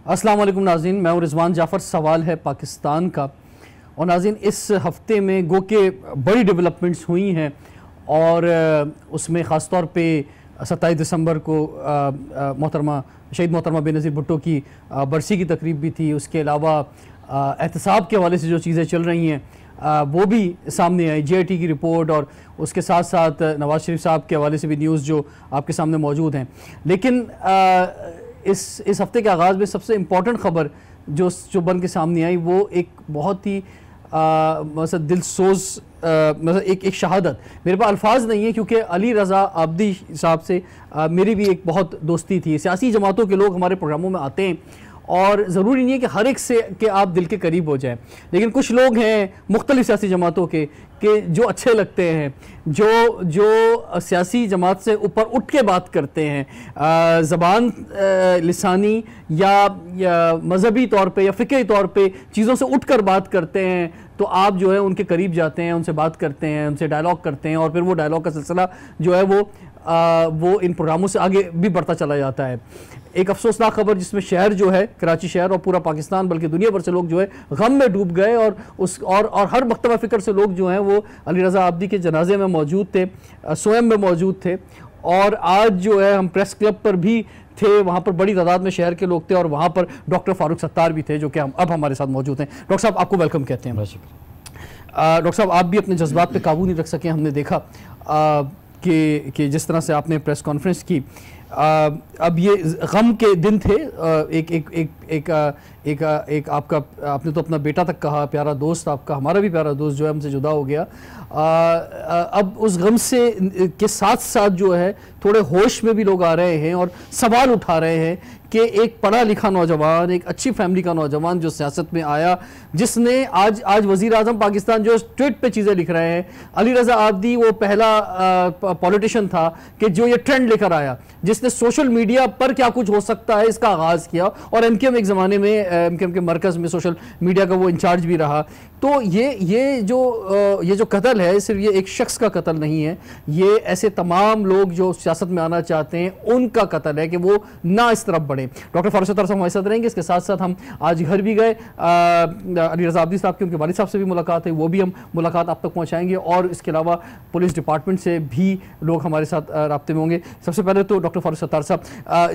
अस्सलाम वालेकुम नाज़रीन, मैं हूं रिजवान जाफ़र। सवाल है पाकिस्तान का। और नाज़रीन, इस हफ़्ते में गो के बड़ी डेवलपमेंट्स हुई हैं और उसमें ख़ास तौर पे 27 दिसंबर को शहीद मोहतरमा बेनज़ीर भुट्टो की बरसी की तकरीब भी थी। उसके अलावा एहतसाब के हवाले से जो चीज़ें चल रही हैं वो भी सामने आई, JIT की रिपोर्ट, और उसके साथ साथ नवाज़ शरीफ साहब के हवाले से भी न्यूज़ जो आपके सामने मौजूद हैं। लेकिन इस हफ़्ते के आगाज़ में सबसे इम्पॉर्टेंट ख़बर जो बन के सामने आई वो एक बहुत ही मतलब दिलसोज मतलब एक शहादत। मेरे पास अल्फाज नहीं है क्योंकि अली रज़ा आब्दी साहब से मेरी भी एक बहुत दोस्ती थी। सियासी जमातों के लोग हमारे प्रोग्रामों में आते हैं और ज़रूरी नहीं है कि हर एक से कि आप दिल के करीब हो जाएं, लेकिन कुछ लोग हैं मुख्तलिफ सियासी जमातों के जो अच्छे लगते हैं, जो सियासी जमात से ऊपर उठ के बात करते हैं, ज़बान लिसानी या मजहबी तौर पे या फ़िक्री तौर पे चीज़ों से उठ कर बात करते हैं, तो आप जो है उनके करीब जाते हैं, उनसे बात करते हैं, उनसे डायलॉग करते हैं और फिर वो डायलॉग का सिलसिला जो है वो इन प्रोग्रामों से आगे भी बढ़ता चला जाता है। एक अफसोसनाक खबर जिसमें शहर जो है, कराची शहर और पूरा पाकिस्तान बल्कि दुनिया भर से लोग जो है गम में डूब गए और हर मकतबा फ़िक्र से लोग जो हैं वो अली रज़ा आब्दी के जनाजे में मौजूद थे, स्वयं में मौजूद थे। और आज जो है हम प्रेस क्लब पर भी थे, वहाँ पर बड़ी तादाद में शहर के लोग थे और वहाँ पर डॉक्टर फ़ारूक सत्तार भी थे जो कि अब हमारे साथ मौजूद हैं। डॉक्टर साहब, आपको वेलकम कहते हैं। डॉक्टर साहब, आप भी अपने जज्बात पे काबू नहीं रख सके। हमने देखा कि जिस तरह से आपने प्रेस कॉन्फ्रेंस की, अब ये गम के दिन थे। एक आपका, आपने तो अपना बेटा तक कहा, प्यारा दोस्त आपका, हमारा भी प्यारा दोस्त जो है हमसे जुदा हो गया। अब उस गम से के साथ साथ जो है थोड़े होश में भी लोग आ रहे हैं और सवाल उठा रहे हैं कि एक पढ़ा लिखा नौजवान, एक अच्छी फैमिली का नौजवान जो सियासत में आया, जिसने आज वज़ीर आज़म पाकिस्तान जो ट्वीट पे चीज़ें लिख रहे हैं, अली रज़ा आब्दी वो पहला पॉलिटिशियन था कि जो ये ट्रेंड लेकर आया, जिसने सोशल मीडिया पर क्या कुछ हो सकता है इसका आगाज़ किया, और MKM एक ज़माने में MKM के मरकज़ में सोशल मीडिया का वो इंचार्ज भी रहा। तो ये जो कत्ल है, सिर्फ ये एक शख्स का कत्ल नहीं है, ये ऐसे तमाम लोग जो सियासत में आना चाहते हैं उनका कत्ल है कि वो ना इस तरफ बढ़े। डॉक्टर फ़ारूक सत्तार साहब हमारे साथ रहेंगे। इसके साथ साथ हम आज घर भी गए, अली रज़ा आब्दी साहब की, उनके वालिद साहब से भी मुलाकात है, वो भी हम मुलाकात आप तक पहुँचाएँगे। और इसके अलावा पुलिस डिपार्टमेंट से भी लोग हमारे साथ राब्ते में होंगे। सबसे पहले तो डॉक्टर फ़ारूक सत्तार साहब,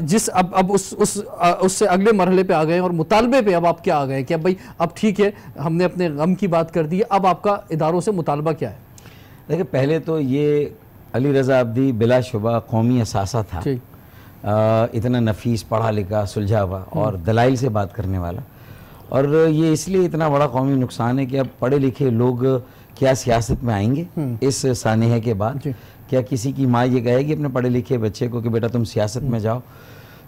जिस अब उससे अगले मरहले पे आ गए और मुतालबे पे अब आप क्या आ गए कि अब भाई अब ठीक है, हमने अपने गम की बात कर दी है, अब आपका इदारों से मुतालबा क्या है? देखिए, पहले तो ये अली रज़ा आब्दी बिलाशुबा कौमी असासा था, इतना नफीस, पढ़ा लिखा, सुलझा हुआ और दलाइल से बात करने वाला। और ये इसलिए इतना बड़ा कौमी नुकसान है कि अब पढ़े लिखे लोग क्या सियासत में आएंगे इस सानेहे के बाद? क्या किसी की माँ ये कहेगी अपने पढ़े लिखे बच्चे को कि बेटा तुम सियासत में जाओ?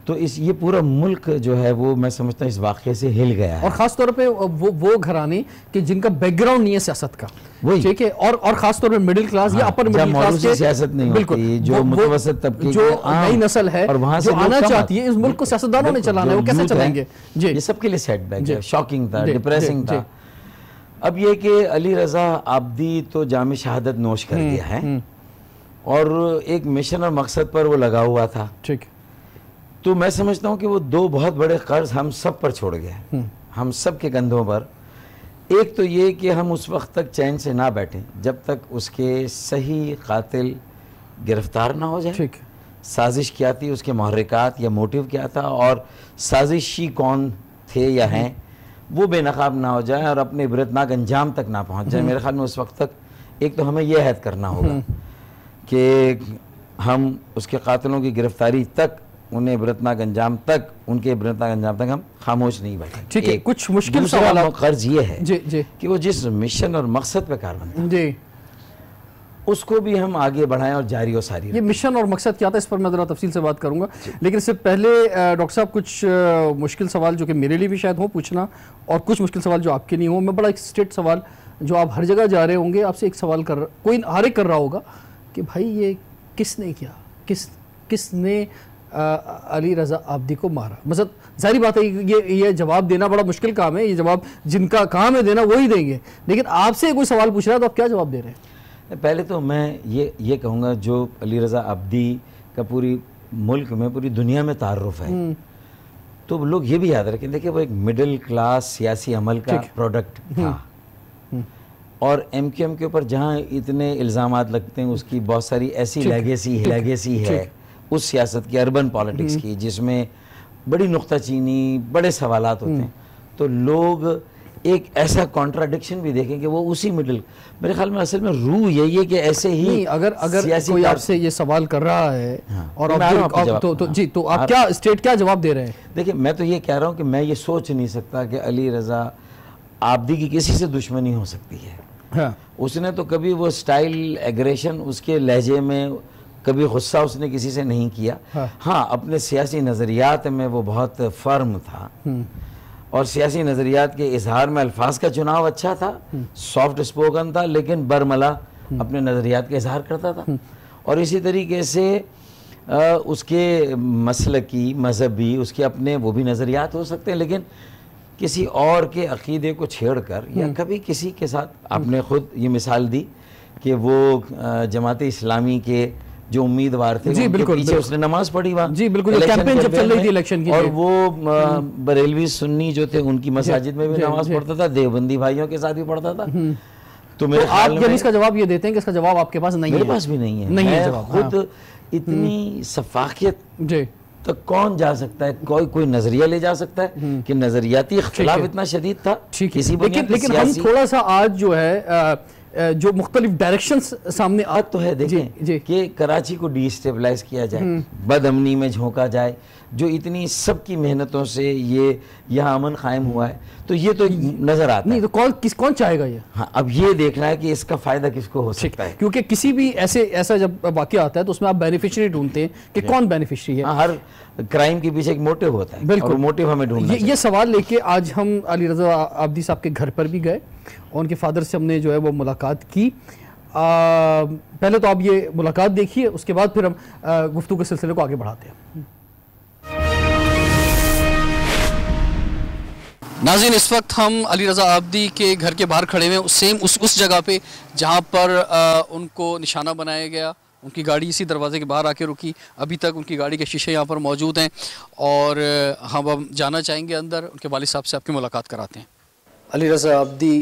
तो ये पूरा मुल्क जो है वो, मैं समझता हूँ, इस वाक़े से हिल गया है। और ख़ास तौर पे वो घराने कि जिनका बैकग्राउंड नहीं है सियासत का, वही ठीक है, और ख़ास तौर पे मिडिल क्लास या अपर मिडिल क्लास के सियासत नहीं होती, जो मुतवसत तबके जो नई नस्ल है और वहाँ से आना चाहती है, इस मुल्क को सियासतदानों ने चलाना है, वो कैसे चलाएंगे? जी, ये सबके लिए सेटबैक है, शॉकिंग था, डिप्रेसिंग था। अब ये कि अली रज़ा आब्दी तो जाम शहादत नोश कर गया है और एक मिशन और मकसद पर वो लगा हुआ था, ठीक। तो मैं समझता हूँ कि वो दो बहुत बड़े कर्ज हम सब पर छोड़ गए, हम सब के कंधों पर। एक तो ये कि हम उस वक्त तक चैन से ना बैठें जब तक उसके सही कातिल गिरफ्तार ना हो जाए, ठीक। साजिश क्या थी, उसके महर्रिकात या मोटिव क्या था, और साजिशी कौन थे या हैं, वो बेनकाब ना हो जाए और अपने इबरतनाक अंजाम तक ना पहुँच जाए। मेरे ख्याल में उस वक्त तक एक तो हमें यह हद करना होगा कि हम उसके कातिलों की गिरफ्तारी तक, उन्हें इबरतनाक अंजाम तक, उनके इबरतनाक अंजाम तक हम खामोश नहीं बैठे। ठीक है, कुछ मुश्किल सवाल कर्ज ये है जी, जी, कि वो जिस मिशन और मकसद पे कारबंद जी, उसको भी हम आगे बढ़ाएं और जारी और सारी। ये मिशन और मकसद क्या था, इस पर मैं ज़रा तफसील से बात करूंगा, लेकिन इससे पहले डॉक्टर साहब कुछ मुश्किल सवाल जो कि मेरे लिए भी शायद हो पूछना, और कुछ मुश्किल सवाल जो आपके नहीं हो। मैं बड़ा एक स्ट्रेट सवाल जो आप हर जगह जा रहे होंगे, आपसे एक सवाल कोई हर एक कर रहा होगा कि भाई ये किसने किया, किसने अली रज़ा आब्दी को मारा? मतलब जाहिर बात है ये जवाब देना बड़ा मुश्किल काम है, ये जवाब जिनका काम है देना वही देंगे, लेकिन आपसे कोई सवाल पूछ रहा है तो आप क्या जवाब दे रहे हैं? पहले तो मैं ये कहूँगा, जो अली रज़ा आब्दी का पूरी मुल्क में, पूरी दुनिया में तारुफ है, तो लोग ये भी याद रखें, देखिए वो एक मिडिल क्लास सियासी अमल का प्रोडक्ट था। और MQM के ऊपर जहाँ इतने इल्ज़ामात लगते हैं, उसकी बहुत सारी ऐसी लेगेसी है उस सियासत की, अर्बन पॉलिटिक्स की, जिसमें बड़ी नुक्ताचीनी, बड़े सवालात होते हैं। तो लोग एक ऐसा कॉन्ट्राडिक्शन भी देखें कि वो उसी मिडिल, मेरे ख्याल में असल में रूह यही है कि ऐसे ही नहीं, अगर कोई आपसे ये सवाल कर रहा है और आप क्या स्टेट क्या जवाब दे रहे हैं? देखिए, मैं तो ये कह रहा हूँ कि मैं ये सोच नहीं सकता कि अली रज़ा आब्दी की किसी से दुश्मनी हो सकती है। हाँ। उसने तो कभी वो स्टाइल, एग्रेशन, उसके लहजे में कभी गुस्सा उसने किसी से नहीं किया। हाँ, अपने सियासी नज़रियात में वो बहुत फर्म था और सियासी नज़रियात के इजहार में अल्फाज का चुनाव अच्छा था, सॉफ्ट स्पोकन था, लेकिन बरमला अपने नज़रियात का इजहार करता था। और इसी तरीके से उसके मसलकी, मजहबी, उसके अपने वो भी नज़रियात हो सकते हैं, लेकिन किसी और के अकीदे को छेड़कर या कभी किसी के साथ, आपने खुद ये मिसाल दी कि वो जमात इस्लामी के जो उम्मीदवार थे, जी बिल्कुल, पीछे उसने नमाज पढ़ी वहाँ, जी बिल्कुल, कैंपेन जब चल रही थी इलेक्शन की, और वो बरेलवी सुन्नी जो थे उनकी मसाजिद में भी नमाज पढ़ता था, देवबंदी भाइयों के साथ भी पढ़ता था। तो मेरे आप जब इसका जवाब ये देते हैं कि इसका जवाब आपके पास नहीं है? मेरे पास भी नहीं है, नहीं है जवाब। खुद इतनी सफाकियत तो कौन जा सकता है, कोई नजरिया ले जा सकता है कि नजरियाती इख्तिलाफ इतना शदीद था किसी बुनियाद पे। लेकिन हम थोड़ा सा आज जो है जो मुख्तलिफ डायरेक्शंस सामने आ तो है, देखें कि कराची को डिस्टेबलाइज किया जाए, बदअमनी में झोंका जाए, जो इतनी सबकी मेहनतों से ये यहाँ अमन कायम हुआ है, तो ये तो नजर आता नहीं, तो कौन चाहेगा ये? हाँ, अब ये देखना है कि इसका फायदा किसको हो सकता है, क्योंकि किसी भी ऐसा जब वाकया आता है तो उसमें आप बेनिफिशियरी ढूंढते हैं कि कौन बेनिफिशियरी है। हर क्राइम के पीछे एक मोटिव होता है, बिल्कुल, मोटिव हमें ढूंढना ये सवाल लेके आज हम अली रज़ा आब्दी साहब के घर पर भी गए और उनके फादर से हमने जो है वो मुलाकात की। पहले तो आप ये मुलाकात देखिए, उसके बाद फिर हम गुफ्तगू के सिलसिले को आगे बढ़ाते हैं। नाज़रीन, इस वक्त हम अली रज़ा आब्दी के घर के बाहर खड़े हुए हैं, उस जगह पे जहाँ पर उनको निशाना बनाया गया। उनकी गाड़ी इसी दरवाजे के बाहर आके रुकी, अभी तक उनकी गाड़ी के शीशे यहाँ पर मौजूद हैं और हम जाना चाहेंगे अंदर, उनके वालिद साहब से आपकी मुलाकात कराते हैं। अली रज़ा आब्दी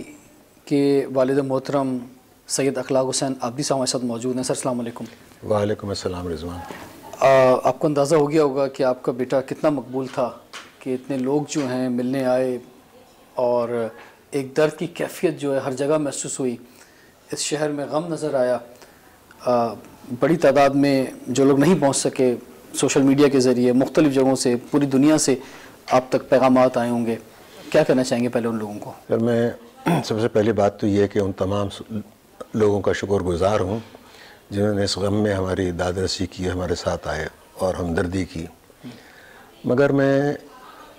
के वालिद मोहतरम सैयद अखलाक हुसैन आब्दी साहब हमारे साथ मौजूद हैं। सर अस्सलाम वालेकुम। वालेकुम अस्सलाम रिजवान। आपको अंदाज़ा हो गया होगा कि आपका बेटा कितना मकबूल था कि इतने लोग जो हैं मिलने आए और एक दर्द की कैफियत जो है हर जगह महसूस हुई। इस शहर में गम नज़र आया, बड़ी तादाद में जो लोग नहीं पहुंच सके, सोशल मीडिया के ज़रिए मुख्तलिफ़ जगहों से, पूरी दुनिया से आप तक पैगामात आए होंगे। क्या कहना चाहेंगे पहले उन लोगों को? सर, मैं सबसे पहली बात तो ये है कि उन तमाम लोगों का शुक्रगुज़ार हूँ जिन्होंने इस गम में हमारी दादरसी की, हमारे साथ आए और हमदर्दी की। मगर मैं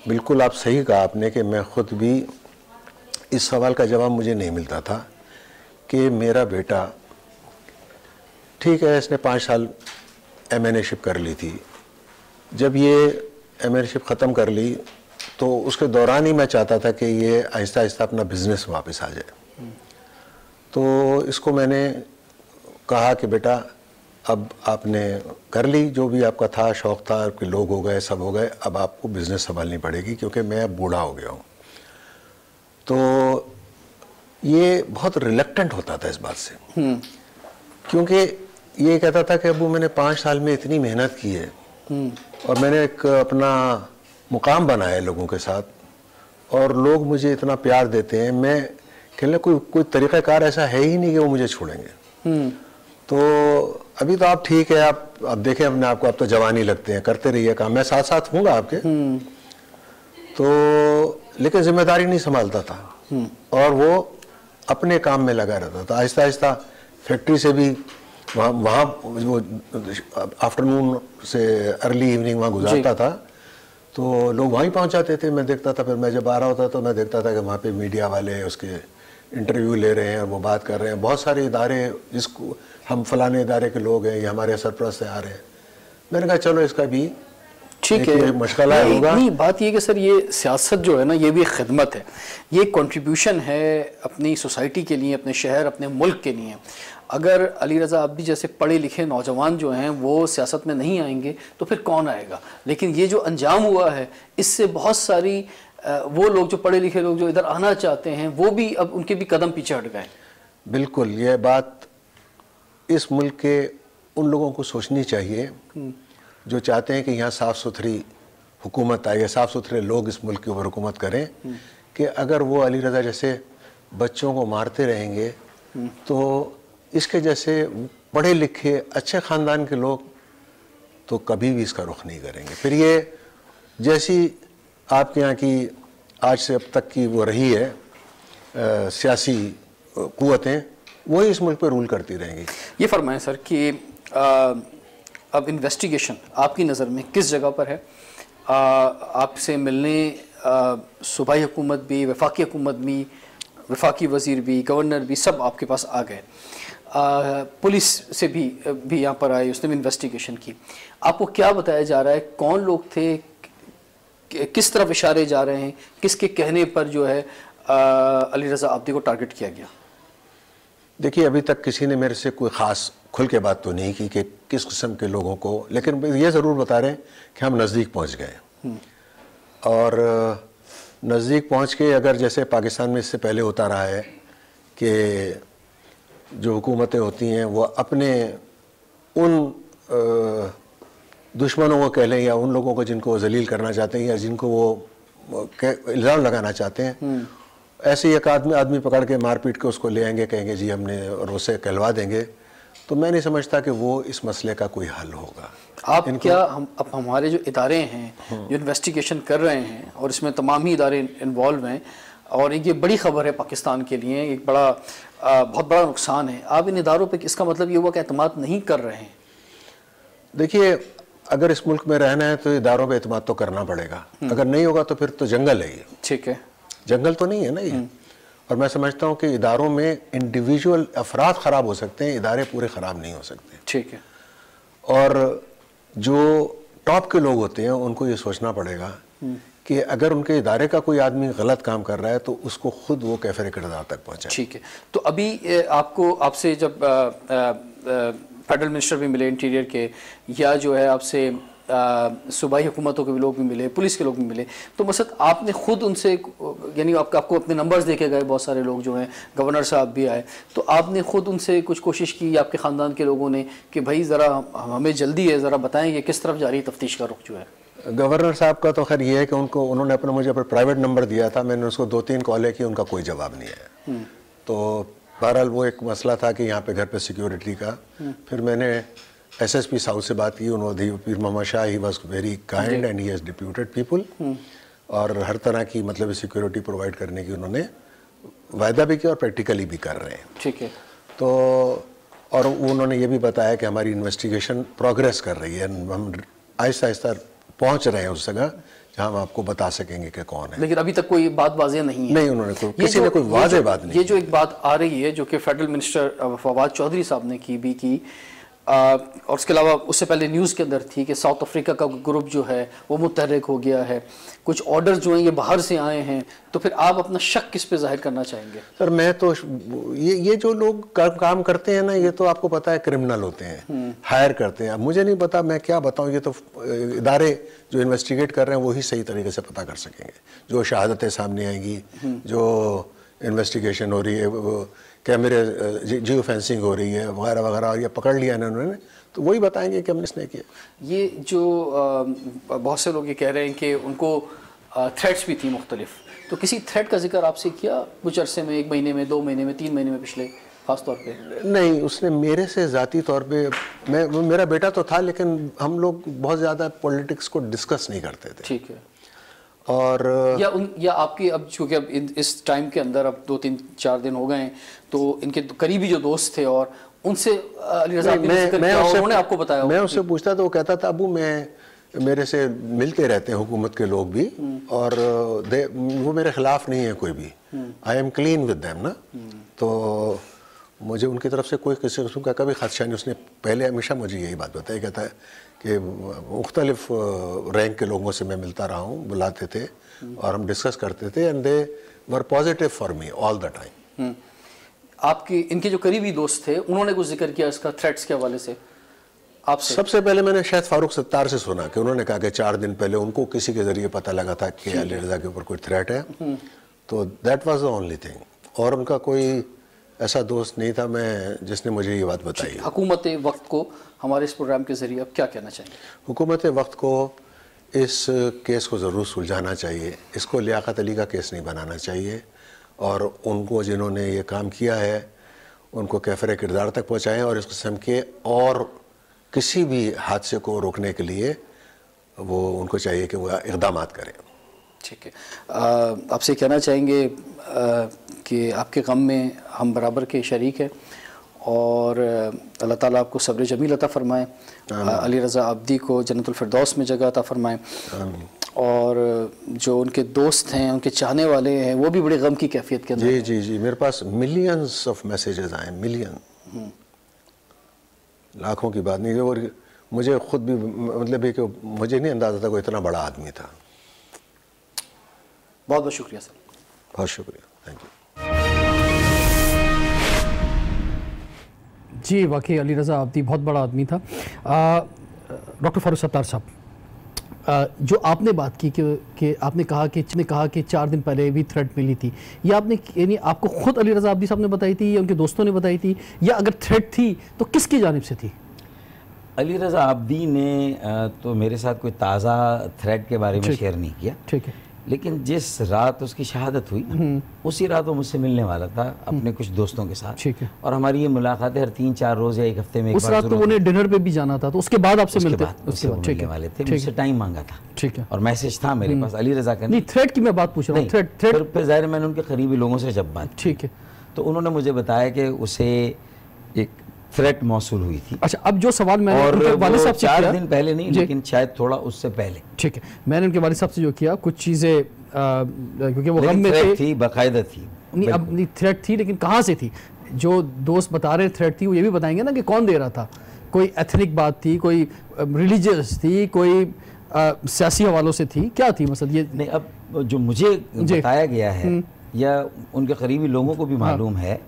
बिल्कुल, आप सही कहा आपने कि मैं ख़ुद भी इस सवाल का जवाब मुझे नहीं मिलता था कि मेरा बेटा, ठीक है इसने 5 साल MNA-शिप कर ली थी, जब ये MNA-शिप ख़त्म कर ली तो उसके दौरान ही मैं चाहता था कि ये आहिस्ता आहिस्ता अपना बिज़नेस वापस आ जाए। तो इसको मैंने कहा कि बेटा अब आपने कर ली जो भी आपका था, शौक़ था, आपके लोग हो गए, सब हो गए, अब आपको बिज़नेस संभालनी पड़ेगी क्योंकि मैं अब बूढ़ा हो गया हूँ। तो ये बहुत रिलक्टेंट होता था इस बात से, क्योंकि ये कहता था कि अबू मैंने 5 साल में इतनी मेहनत की है और मैंने एक अपना मुकाम बनाया है लोगों के साथ और लोग मुझे इतना प्यार देते हैं, मैं कहने कोई तरीक़ाकार ऐसा है ही नहीं कि वो मुझे छोड़ेंगे। तो अभी तो आप ठीक है, आप देखें अपने आप को, आप तो जवानी लगते हैं, करते रहिए काम, मैं साथ साथ हूँगा आपके। तो लेकिन जिम्मेदारी नहीं संभालता था और वो अपने काम में लगा रहता था। आहिस्ता आहिस्ता फैक्ट्री से भी वहाँ वो आफ्टरनून से अर्ली इवनिंग वहाँ गुजारता था, तो लोग वहीं पहुँच जाते थे, मैं देखता था। फिर मैं जब आ रहा होता तो मैं देखता था कि वहाँ पे मीडिया वाले उसके इंटरव्यू ले रहे हैं और वो बात कर रहे हैं। बहुत सारे इदारे, जिसको हम फलाने इदारे के लोग हैं, ये हमारे सरपरस्त आ रहे हैं। मैंने कहा चलो इसका भी ठीक है, मशगला होगा। नहीं, बात ये कि सर ये सियासत जो है ना, ये भी खिदमत है, ये कंट्रीब्यूशन है अपनी सोसाइटी के लिए, अपने शहर, अपने मुल्क के लिए। अगर अली रज़ा आब्दी जैसे पढ़े लिखे नौजवान जो हैं वो सियासत में नहीं आएंगे तो फिर कौन आएगा। लेकिन ये जो अंजाम हुआ है इससे बहुत सारी वो लोग जो पढ़े लिखे लोग जो इधर आना चाहते हैं वो भी अब उनके भी कदम पीछे हट गए। बिल्कुल, ये बात इस मुल्क के उन लोगों को सोचनी चाहिए जो चाहते हैं कि यहाँ साफ़ सुथरी हुकूमत आए, साफ़ सुथरे लोग इस मुल्क के ऊपर हुकूमत करें, कि अगर वो अली रज़ा जैसे बच्चों को मारते रहेंगे तो इसके जैसे पढ़े लिखे अच्छे ख़ानदान के लोग तो कभी भी इसका रुख नहीं करेंगे। फिर ये जैसी आपके यहाँ की आज से अब तक की वो रही है सियासी क़ुव्वतें, वही इस मुल्क पर रूल करती रहेंगी। ये फरमाएं सर कि अब इन्वेस्टिगेशन आपकी नज़र में किस जगह पर है? आपसे मिलने सूबाई हुकूमत भी, वफाकी हुकूमत भी, वफाकी वज़ीर भी, गवर्नर भी सब आपके पास आ गए, पुलिस से भी यहाँ पर आए, उसने भी इन्वेस्टिगेशन की। आपको क्या बताया जा रहा है, कौन लोग थे, किस तरफ इशारे जा रहे हैं, किसके कहने पर जो है अली रज़ा आब्दी को टारगेट किया गया? देखिए, अभी तक किसी ने मेरे से कोई ख़ास खुल के बात तो नहीं की कि किस किस्म के लोगों को, लेकिन ये ज़रूर बता रहे हैं कि हम नज़दीक पहुँच गए। और नज़दीक पहुँच के अगर जैसे पाकिस्तान में इससे पहले होता रहा है कि जो हुकूमतें होती हैं वो अपने उन दुश्मनों को कह लें या उन लोगों को जिनको वो जलील करना चाहते हैं या जिनको वो इल्ज़ाम लगाना चाहते हैं, ऐसे ही एक आदमी पकड़ के मार पीट के उसको ले आएंगे, कहेंगे जी हमने, और उसे कहलवा देंगे। तो मैं नहीं समझता कि वो इस मसले का कोई हल होगा। आप क्या अब हमारे जो इदारे हैं जो इन्वेस्टिगेशन कर रहे हैं और इसमें तमाम ही इदारे इन्वॉल्व हैं और ये बड़ी ख़बर है पाकिस्तान के लिए, एक बहुत बड़ा नुकसान है, आप इन इदारों पे इसका मतलब ये हुआ कि एतमाद नहीं कर रहे हैं? देखिए, अगर इस मुल्क में रहना है तो इदारों पे एतमाद तो करना पड़ेगा, अगर नहीं होगा तो फिर तो जंगल है ये। ठीक है, जंगल तो नहीं है ना ये। और मैं समझता हूँ कि इदारों में इंडिविजुअल अफराद ख़राब हो सकते हैं, इदारे पूरे ख़राब नहीं हो सकते। ठीक है। और जो टॉप के लोग होते हैं उनको ये सोचना पड़ेगा कि अगर उनके इदारे का कोई आदमी गलत काम कर रहा है तो उसको खुद वो कैफरे किरदार तक पहुँचाए। ठीक है। तो अभी आपसे जब फेडरल मिनिस्टर भी मिले इंटीरियर के, या जो है आपसे सूबाई हुकूमतों के लोग भी मिले, पुलिस के लोग भी मिले, तो मसद आपने ख़ुद उनसे, यानी आपको अपने नंबर्स देके गए बहुत सारे लोग जो हैं, गवर्नर साहब भी आए, तो आपने ख़ुद उनसे कुछ कोशिश की आपके ख़ानदान के लोगों ने कि भाई ज़रा हमें जल्दी है, ज़रा बताएं कि किस तरफ जारी तफ्तीश का रुख जो है? गवर्नर साहब का तो खैर ये है कि उन्होंने मुझे अपना प्राइवेट नंबर दिया था, मैंने उसको 2-3 कॉलें की, उनका कोई जवाब नहीं आया। तो बहरहाल वो एक मसला था कि यहाँ पे घर पे सिक्योरिटी का। फिर मैंने SSP साउथ से बात की, उन्होंने Pir Mohammad Shah, he was very kind and he has deputed people, और हर तरह की मतलब सिक्योरिटी प्रोवाइड करने की उन्होंने वायदा भी किया और प्रैक्टिकली भी कर रहे हैं। ठीक है। तो और उन्होंने ये भी बताया कि हमारी इन्वेस्टिगेशन प्रोग्रेस कर रही है, हम आहिस्ता आहिस्ता पहुँच रहे हैं उस जगह जहाँ हम आपको बता सकेंगे कि कौन है। लेकिन अभी तक कोई बात वाज़ेह नहीं है? नहीं, उन्होंने किसी ने कोई वाज़ेह बात नहीं। ये जो एक बात आ रही है जो कि फेडरल मिनिस्टर फवाद चौधरी साहब ने की और उसके अलावा उससे पहले न्यूज़ के अंदर थी कि साउथ अफ्रीका का ग्रुप जो है वो मुतहर्रिक हो गया है, कुछ ऑर्डर जो हैं ये बाहर से आए हैं, तो फिर आप अपना शक किस पे जाहिर करना चाहेंगे? सर मैं तो ये जो लोग काम करते हैं ना, ये तो आपको पता है क्रिमिनल होते हैं, हायर करते हैं। अब मुझे नहीं पता, मैं क्या बताऊँ, ये तो इदारे जो इन्वेस्टिगेट कर रहे हैं वही सही तरीके से पता कर सकेंगे। जो शहादतें सामने आएंगी, जो इन्वेस्टिगेशन हो रही है, कैमरे जियो फेंसिंग हो रही है वगैरह वगैरह, और ये पकड़ लिया है उन्होंने, तो वही बताएंगे कि हमने इसने किया। ये जो बहुत से लोग ये कह रहे हैं कि उनको थ्रेट्स भी थी मुख्तलिफ, तो किसी थ्रेट का जिक्र आपसे किया कुछ अरसे में, 1 महीने में, 2 महीने में, 3 महीने में, पिछले खास तौर पे? नहीं, उसने मेरे से ज़ाती तौर पे, मेरा बेटा तो था लेकिन हम लोग बहुत ज़्यादा पॉलिटिक्स को डिस्कस नहीं करते थे। ठीक है। और या आपकी, अब चूँकि अब इस टाइम के अंदर अब 2-3-4 दिन हो गए हैं, तो इनके करीबी जो दोस्त थे और उनसे अली रज़ा उन्होंने आपको बताया? मैं उससे पूछता तो वो कहता था अबू मेरे से मिलते रहते हैं हुकूमत के लोग भी, और वो मेरे खिलाफ नहीं है कोई भी, I am clean with them ना, तो मुझे उनकी तरफ से कोई किसी किस्म का कभी खदशा नहीं। उसने पहले हमेशा मुझे यही बात बताई, कहता है कि मुख्तलिफ रैंक के लोगों से मैं मिलता रहा हूँ, बुलाते थे और हम डिस्कस करते थे, and they were positive for me all the time. आपकी इनके जो करीबी दोस्त थे उन्होंने कुछ जिक्र किया इसका थ्रेट्स के हवाले से आपसे? सबसे पहले मैंने शायद फारूक सत्तार से सुना कि उन्होंने कहा कि 4 दिन पहले उनको किसी के जरिए पता लगा था कि अली रज़ा के ऊपर कोई थ्रेट है, तो that was the only thing. और उनका कोई ऐसा दोस्त नहीं था मैं जिसने मुझे ये बात बताई। हुकूमत वक्त को हमारे इस प्रोग्राम के जरिए अब क्या कहना चाहिए? हुकूमत वक्त को इस केस को ज़रूर सुलझाना चाहिए, इसको लियाकत अली का केस नहीं बनाना चाहिए, और उनको जिन्होंने ये काम किया है उनको कैफरे किरदार तक पहुँचाएँ, और इस किस्म के और किसी भी हादसे को रोकने के लिए वो उनको चाहिए कि वो इक़दाम करें। ठीक है, आपसे कहना चाहेंगे कि आपके गम में हम बराबर के शरीक हैं, और अल्लाह ताला आपको सब्र जमील अता फरमाए, अली रज़ा अब्दी को जन्नतुल फिरदौस में जगह अता फरमाए, और जो उनके दोस्त हैं, उनके चाहने वाले हैं, वो भी बड़े गम की कैफियत के अंदर। जी जी जी, मेरे पास मिलियंस ऑफ मैसेजेस आए, मिलियन, लाखों की बात नहीं है। और मुझे खुद भी मतलब है कि मुझे नहीं अंदाज़ा था कोई इतना बड़ा आदमी था। बहुत बहुत शुक्रिया सर। बहुत शुक्रिया, थैंक यू। जी वाकई अली रज़ा अब्दी बहुत बड़ा आदमी था। डॉक्टर फारूक सत्तार साहब, जो आपने बात की कि आपने कहा कि 4 दिन पहले भी थ्रेट मिली थी, या आपने यानी आपको खुद अली रज़ा अब्दी साहब ने बताई थी या उनके दोस्तों ने बताई थी, या अगर थ्रेट थी तो किसकी जानिब से थी? अली रज़ा अब्दी ने तो मेरे साथ कोई ताज़ा थ्रेट के बारे में शेयर नहीं किया। ठीक है, लेकिन जिस रात उसकी शहादत हुई उसी रात वो मुझसे मिलने वाला था अपने कुछ दोस्तों के साथ। ठीक है, और हमारी ये मुलाकातें हर 3-4 रोज़ या एक हफ्ते में एक उस बार रात तो उन्हें डिनर पे भी जाना था, तो उसके बाद आपसे मिलने वाले थे, मुझसे टाइम मांगा था। ठीक है, और मैसेज था मेरे पास अली रज़ा का। नहीं, थ्रेट की मैं बात पूछ रहा हूँ। थ्रेट पे ज़ाहिर मैंने उनके करीबी लोगों से जब बात, ठीक है, तो उन्होंने मुझे बताया कि उसे एक थ्रेट मौसूल हुई थी। अच्छा, अब जो सवाल मैंने और उनके वालिद साहब से 4 दिन पहले नहीं, लेकिन शायद थोड़ा उससे पहले। ठीक है, मैंने उनके वालिद साहब से जो किया कुछ चीज़ें, क्योंकि वो गम में थी, बाकायदा थी। नहीं, अब नहीं थ्रेट थी, लेकिन कहाँ से थी? जो दोस्त बता रहे थ्रेट थी वो ये भी बताएंगे ना कि कौन दे रहा था। कोई एथनिक बात थी, कोई रिलीजियस थी, कोई सियासी हवालों से थी, क्या थी मसला? ये नहीं, अब जो मुझे बताया गया है या उनके करीबी लोगों को भी मालूम है,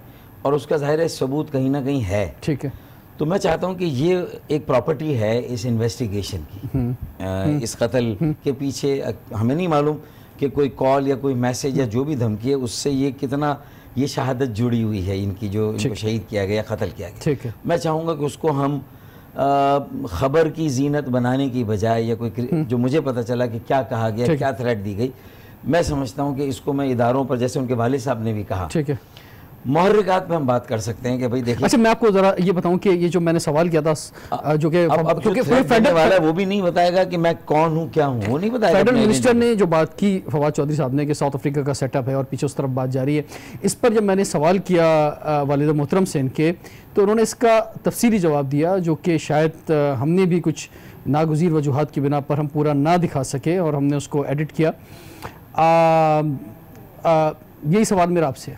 और उसका ज़ाहिर है सबूत कहीं ना कहीं है। ठीक है, तो मैं चाहता हूं कि ये एक प्रॉपर्टी है इस इन्वेस्टिगेशन की। इस कत्ल के पीछे हमें नहीं मालूम कि कोई कॉल या कोई मैसेज या जो भी धमकी है उससे ये कितना ये शहादत जुड़ी हुई है इनकी, जो इनको शहीद किया गया, कत्ल किया गया। ठीक है, मैं चाहूँगा कि उसको हम ख़बर की जीनत बनाने की बजाय, या कोई जो मुझे पता चला कि क्या कहा गया, क्या थ्रेट दी गई, मैं समझता हूँ कि इसको मैं इदारों पर, जैसे उनके वालिद साहब ने भी कहा, ठीक है, मुहर्रिकात पे हम बात कर सकते हैं कि भाई देखिए। अच्छा, मैं आपको जरा ये बताऊं कि ये जो मैंने सवाल किया था, जो कि क्योंकि फेडरल वाला वो भी नहीं बताएगा कि मैं कौन हूं, क्या हूं, वो नहीं बताएगा। फेडरल मिनिस्टर ने जो बात की फवाद चौधरी साहब ने कि साउथ अफ्रीका का सेटअप है और पीछे उस तरफ बात जारी है, इस पर जब मैंने सवाल किया वालिद मोहतरम से इनके, तो उन्होंने इसका तफसीली जवाब दिया, जो कि शायद हमने भी कुछ नागुज़ीर वजूहात की बिना पर हम पूरा ना दिखा सके और हमने उसको एडिट किया। यही सवाल मेरा आपसे।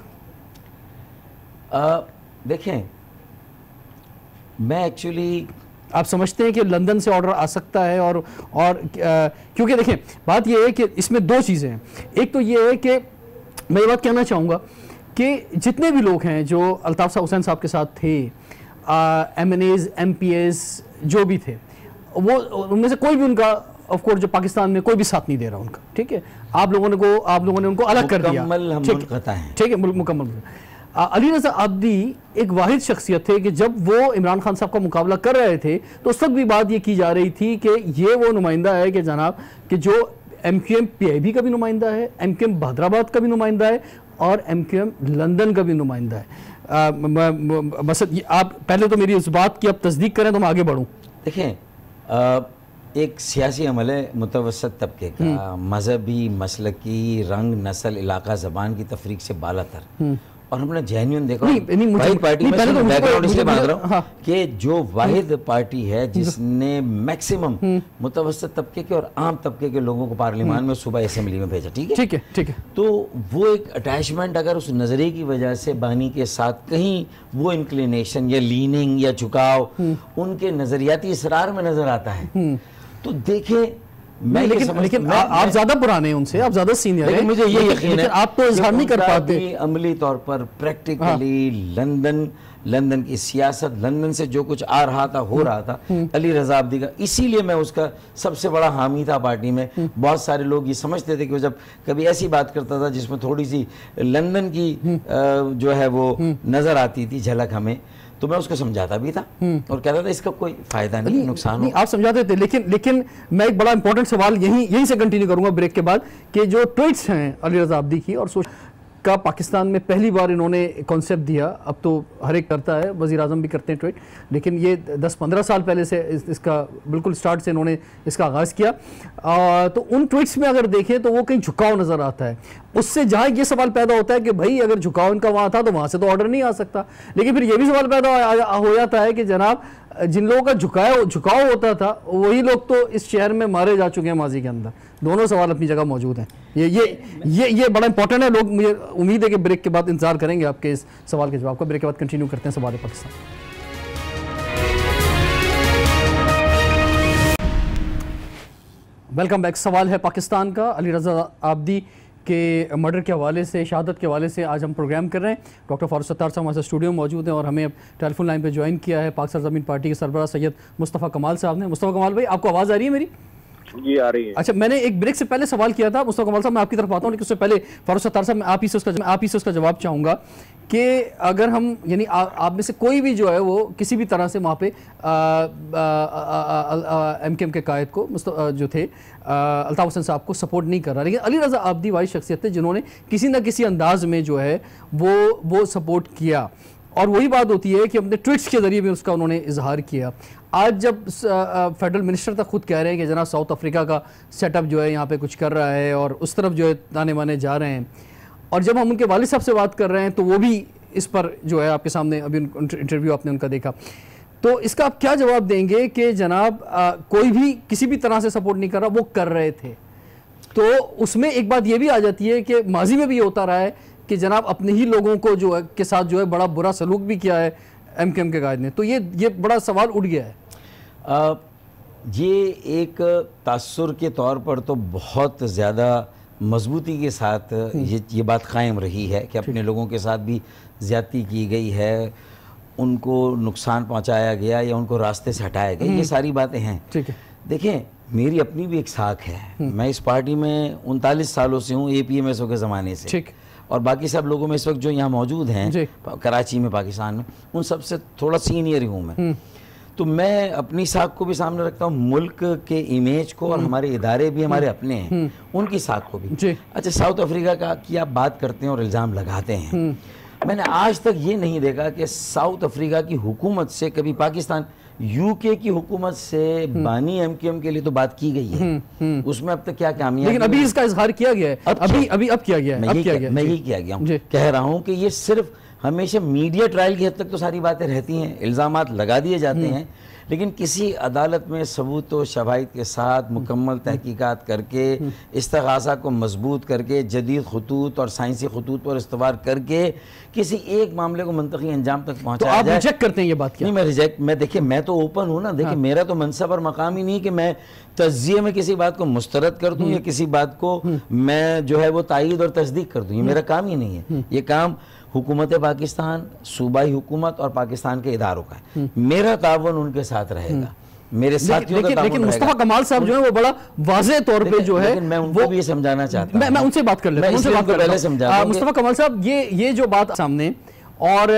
देखें, मैं एक्चुअली, आप समझते हैं कि लंदन से ऑर्डर आ सकता है? और क्योंकि देखें, बात यह है कि इसमें 2 चीज़ें हैं। एक तो ये है कि मैं ये बात कहना चाहूँगा कि जितने भी लोग हैं जो अल्ताफ़ हुसैन साहब के साथ थे, MNAs, MPAs जो भी थे, वो उनमें से कोई भी उनका ऑफ कोर्स जो पाकिस्तान में कोई भी साथ नहीं दे रहा उनका। ठीक है, आप लोगों ने उनको अलग कर दिया। ठीक है, मुकम्मल। अली रज़ा अब्दी एक वाहिद शख्सियत थे कि जब वो इमरान खान साहब का मुकाबला कर रहे थे तो उस वक्त भी बात ये की जा रही थी कि ये वो नुमाइंदा है कि जनाब कि जो MQM PIB का भी नुमाइंदा है, MQM हैदराबाद का भी नुमाइंदा है, और MQM लंदन का भी नुमाइंदा है। बस आप पहले तो मेरी उस बात की अब तस्दीक करें तो मैं आगे बढ़ूँ। देखें, एक सियासी अमल है मुतवसत तबके का, मजहबी, मसलकी, रंग, नस्ल, इलाका, ज़बान की तफरीक से बालातर, और हमने जेन्युइन देखा वाहिद पार्टी में बैकग्राउंड इसलिए बात रहा हूँ कि जो वाहिद पार्टी है जिसने मैक्सिमम मुतवसत तबके के और आम तबके के लोगों को पार्लियामान में सुबह असेंबली में भेजा। ठीक है, ठीक है। तो वो एक अटैचमेंट अगर उस नज़रिए की वजह से बानी के साथ कहीं वो इंक्लिनेशन या लीनिंग या झुकाव उनके नज़रियाती इसरार में नज़र आता है, तो देखें लेकिन आप ज्यादा पुराने हैं उनसे, आप ज्यादा सीनियर हैं, मुझे ये यकीन है आप तो इजहार नहीं कर पाते। अमली तौर पर प्रैक्टिकली लंदन की सियासत, लंदन से जो कुछ आ रहा था, हो रहा था, अली रजा अब्दी का, इसीलिए मैं उसका सबसे बड़ा हामी था पार्टी में। बहुत सारे लोग ये समझते थे कि वो जब कभी ऐसी बात करता था जिसमें थोड़ी सी लंदन की जो है वो नजर आती थी झलक हमें, तो मैं उसको समझाता भी था और कहता था इसका कोई फायदा नहीं, नुकसान नहीं। आप समझाते थे, लेकिन मैं एक बड़ा इंपॉर्टेंट सवाल यहीं से कंटिन्यू करूंगा ब्रेक के बाद, कि जो ट्वीट्स हैं अली रजा अब्दी की और का पाकिस्तान में पहली बार इन्होंने कॉन्सेप्ट दिया, अब तो हर एक करता है, वज़ीर आज़म भी करते हैं ट्वीट, लेकिन ये 10-15 साल पहले से इसका बिल्कुल स्टार्ट से इन्होंने इसका आगाज़ किया। तो उन ट्वीट्स में अगर देखें तो वो कहीं झुकाव नज़र आता है। उससे जहाँ ये सवाल पैदा होता है कि भाई अगर झुकाव इनका वहाँ था तो वहाँ से तो ऑर्डर नहीं आ सकता, लेकिन फिर ये भी सवाल पैदा हो जाता है कि जनाब जिन लोगों का झुकाव होता था वही लोग तो इस शहर में मारे जा चुके हैं माजी के अंदर। दोनों सवाल अपनी जगह मौजूद हैं। ये बड़ा इंपॉर्टेंट है। लोग, मुझे उम्मीद है कि ब्रेक के बाद इंतजार करेंगे आपके इस सवाल के जवाब को। ब्रेक के बाद कंटिन्यू करते हैं सवाल पाकिस्तान। Welcome back. सवाल है पाकिस्तान का। अली रजा आब्दी के मर्डर के हवाले से, शहादत के हवाले से आज हम प्रोग्राम कर रहे हैं। डॉक्टर फारूक सत्तार साहब हमारे स्टूडियो में मौजूद हैं और हमें अब टेलीफोन लाइन पे ज्वाइन किया है पाक सरजमीन पार्टी के सरबराह सैयद मुस्तफ़ा कमाल साहब ने। मुस्तफ़ा कमाल भाई, आपको आवाज़ आ रही है मेरी? जी आ रही है। अच्छा, मैंने एक ब्रेक से पहले सवाल किया था मुस्तफ़ा कमाल साहब, मैं आपकी तरफ आता हूँ, लेकिन उससे पहले फारूक सत्तार साहब, मैं आप ही से उसका जवाब चाहूँगा कि अगर हम, यानी आप में से कोई भी जो है वो किसी भी तरह से वहाँ पे MKM के कायद को जो थे अल्ताफ़ हुसैन साहब को सपोर्ट नहीं कर रहा, लेकिन अली रजा आब्दी वाली शख्सियत थे जिन्होंने किसी न किसी अंदाज में जो है वो सपोर्ट किया, और वही बात होती है कि अपने ट्वीट्स के जरिए भी उसका उन्होंने इजहार किया। आज जब फेडरल मिनिस्टर तक खुद कह रहे हैं कि जनाब साउथ अफ्रीका का सेटअप जो है यहाँ पे कुछ कर रहा है और उस तरफ जो है ताने माने जा रहे हैं, और जब हम उनके वालिद साहब से बात कर रहे हैं तो वो भी इस पर जो है आपके सामने अभी इंटरव्यू आपने उनका देखा, तो इसका आप क्या जवाब देंगे कि जनाब कोई भी किसी भी तरह से सपोर्ट नहीं कर रहा, वो कर रहे थे? तो उसमें एक बात ये भी आ जाती है कि माजी में भी होता रहा है कि जनाब अपने ही लोगों को जो है के साथ जो है बड़ा बुरा सलूक भी किया है MKM के कायद ने, तो ये बड़ा सवाल उठ गया है। ये एक तासुर के तौर पर तो बहुत ज़्यादा मजबूती के साथ ये बात कायम रही है कि अपने लोगों के साथ भी ज़्यादती की गई है, उनको नुकसान पहुंचाया गया या उनको रास्ते से हटाया गया, ये सारी बातें हैं। ठीक है, देखें मेरी अपनी भी एक साख है, मैं इस पार्टी में 39 सालों से हूँ, APMSO के ज़माने से। ठीक, और बाकी सब लोगों में इस वक्त जो यहाँ मौजूद हैं कराची में, पाकिस्तान में, उन सब से थोड़ा सीनियर ही हूँ मैं। तो मैं अपनी साख को भी सामने रखता हूँ, मुल्क के इमेज को, और हमारे इदारे भी हमारे अपने हैं, उनकी साख को भी। अच्छा, साउथ अफ्रीका का की आप बात करते हैं और इल्ज़ाम लगाते हैं, मैंने आज तक ये नहीं देखा कि साउथ अफ्रीका की हुकूमत से कभी पाकिस्तान, UK की हुकूमत से बानी MKM के लिए तो बात की गई है, उसमें अब तक क्या कामयाबी, लेकिन अभी इसका इजहार किया गया है, अब किया गया है, मैं यही किया गया हूँ, कह रहा हूँ कि ये सिर्फ हमेशा मीडिया ट्रायल की हद तक तो सारी बातें रहती हैं, इल्ज़ामात लगा दिए जाते हैं, लेकिन किसी अदालत में सबूत व शवाहिद के साथ मुकम्मल तहकीकात करके, इस्तग़ासा को मजबूत करके, जदीद खतूत और साइंसी खतूत पर इस्तवार करके किसी एक मामले को मंतकी अंजाम तक पहुँचाया जाए। आप रिजेक्ट करते हैं ये बात? नहीं, मैं देखिए, मैं तो ओपन हूँ ना, देखिए मेरा तो मनसब और मकाम ही नहीं कि मैं तज्जिए में किसी बात को मुस्तरद कर दूँ या किसी बात को मैं जो है वो तायीद और तस्दीक कर दूँ, ये मेरा काम ही नहीं है। ये काम हुकूमत पाकिस्तान, सूबाई हुकूमत और पाकिस्तान के इदारों का है। मेरा तावन उनके साथ रहेगा, मेरे साथियों का तावन रहेगा। लेकिन मुस्तफ़ा कमाल साहब जो है वो बड़ा वाज़ेह तौर पे जो है, मैं उनको भी ये समझाना चाहता हूं, मैं उनसे बात कर लेता हूं, मुस्तफ़ा कमाल साहब, ये जो बात सामने, और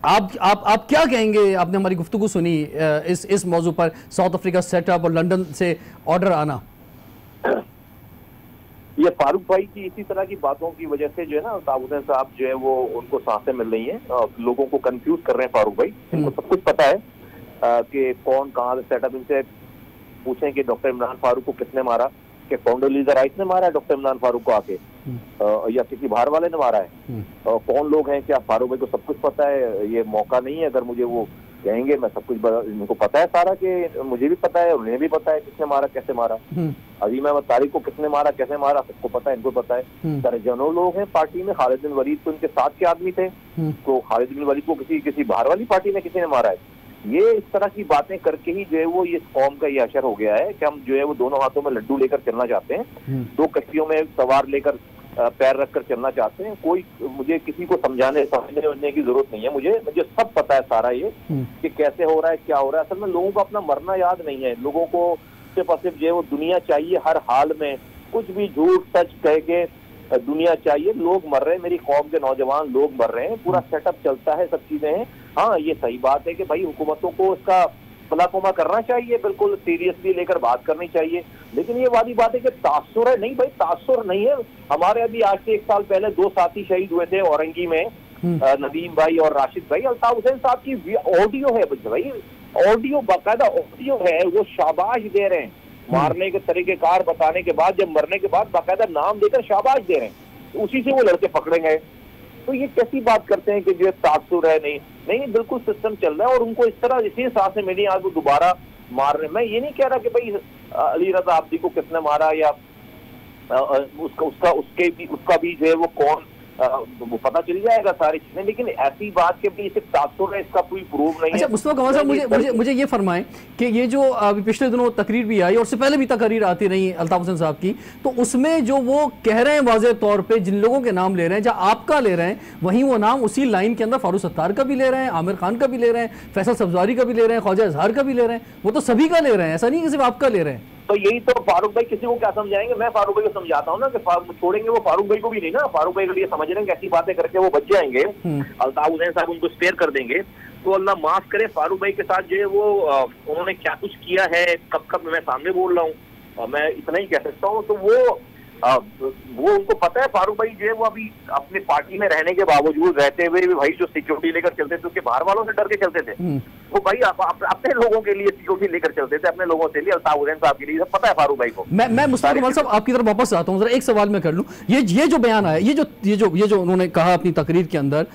आप क्या कहेंगे? आपने हमारी गुफ्तगू सुनी इस मौजू पर, साउथ अफ्रीका सेटअप और लंदन से ऑर्डर आना। ये फारूक भाई की इसी तरह की बातों की वजह से जो है ना, अल्ताफ़ हुसैन साहब जो है वो उनको सांसें मिल रही हैं, लोगों को कंफ्यूज कर रहे हैं फारूक भाई। इनको सब कुछ पता है कि कौन कहाँ से सेटअप। इनसे पूछें कि डॉक्टर इमरान फारूक को किसने मारा, कि कॉन्डोलीज़ा राइस ने मारा है डॉक्टर इमरान फारूक को आके, या किसी बाहर वाले ने मारा है, कौन लोग हैं, क्या फारूक भाई को सब कुछ पता है? ये मौका नहीं है, अगर मुझे वो कहेंगे मैं सब कुछ इनको पता है सारा, कि मुझे भी पता है, उन्हें भी पता है किसने मारा, कैसे मारा, अजीम अहमद तारिक को किसने मारा, कैसे मारा, सबको पता है, इनको पता है। दर्जनों लोग हैं पार्टी में, खालिद बिन वलीद तो इनके साथ के आदमी थे, तो खालिद बिन वलीद को किसी बाहर वाली पार्टी में किसी ने मारा है, ये इस तरह की बातें करके ही जो है वो ये कौम का ये असर हो गया है कि हम जो है वो दोनों हाथों में लड्डू लेकर चलना चाहते हैं, दो कश्तियों में सवार लेकर पैर रखकर चलना चाहते हैं। कोई मुझे किसी को समझने की जरूरत नहीं है, मुझे सब पता है सारा ये कि कैसे हो रहा है, क्या हो रहा है। असल में लोगों को अपना मरना याद नहीं है, लोगों को सिर्फ और सिर्फ जो है वो दुनिया चाहिए, हर हाल में कुछ भी झूठ सच कह के दुनिया चाहिए। लोग मर रहे हैं, मेरी कौम के नौजवान लोग मर रहे हैं, पूरा सेटअप चलता है, सब चीजें हैं। हाँ, ये सही बात है कि भाई हुकूमतों को इसका फलाकोमा करना चाहिए, बिल्कुल सीरियसली लेकर बात करनी चाहिए, लेकिन ये वाली बात है कि तासुर है, नहीं भाई तासुर नहीं है। हमारे अभी आज से 1 साल पहले 2 साथी शहीद हुए थे औरंगी में, नदीम भाई और राशिद भाई। अल्ताफ हुसैन साहब की ऑडियो है भाई, ऑडियो बाकायदा ऑडियो है, वो शाबाश दे रहे हैं मारने के तरीकेकार बताने के बाद, जब मरने के बाद बाकायदा नाम देकर शाबाश दे रहे हैं, उसी से वो लड़के पकड़े गए। तो ये कैसी बात करते हैं कि जो तासुर है, नहीं बिल्कुल सिस्टम चल रहा है और उनको इस तरह इसी सांसें मिली, आज वो दोबारा मार रहे हैं। मैं ये नहीं कह रहा कि भाई अली रजा आब्दी को किसने मारा या उसका भी जो है वो कौन, वो पता चल जाएगा सारी चीजें, लेकिन ऐसी बात कि भाई सिर्फ तासुर है, इसका कोई प्रूफ नहीं है। अच्छा मुस्तफा कमाल साहब, मुझे ये फरमाएं कि ये जो पिछले दिनों तकरीर भी आई और उससे पहले भी तकरीर आती रही अल्ताफ हुसैन साहब की, तो उसमें जो वो कह रहे हैं वाज़ेह तौर पे, जिन लोगों के नाम ले रहे हैं, जहाँ आपका ले रहे हैं, वहीं वो नाम उसी लाइन के अंदर फारूक सत्तार का भी ले रहे हैं, आमिर खान का भी ले रहे हैं, फैसल सब्जारी का भी ले रहे हैं, ख्वाजा अजहर का भी ले रहे हैं, वो तो सभी का ले रहे हैं, ऐसा नहीं कि सिर्फ आपका ले रहे हैं। तो यही तो फारूक भाई किसी को क्या समझाएंगे, मैं फारूक भाई को समझाता हूँ ना कि छोड़ेंगे वो फारूक भाई को भी नहीं ना, फारूक भाई के लिए समझ रहे हैं ऐसी बातें करके वो बच जाएंगे, अल्ताफ हुसैन साहब उनको स्पेयर कर देंगे। तो अल्लाह माफ करे, फारूक भाई के साथ जो है वो उन्होंने क्या कुछ किया है, कब मैं सामने बोल रहा हूँ, मैं इतना ही कह सकता हूँ। तो वो उनको पता है, फारूक भाई जो है वो अभी अपने पार्टी में रहने के बावजूद, रहते हुए भी भाई जो सिक्योरिटी लेकर चलते थे, उसके बाहर वालों से डर के चलते थे, वो भाई अपने लोगों के लिए सिक्योरिटी लेकर चलते थे, अपने लोगों के लिए, अल्ताफ हुसैन साहब के लिए, सब पता है फारूक भाई को। मैं मुस्तफा कमाल साहब आपकी तरफ वापस आता हूँ, जरा एक सवाल मैं कर लूँ, ये जो बयान आया, ये जो उन्होंने कहा अपनी तकरीर के अंदर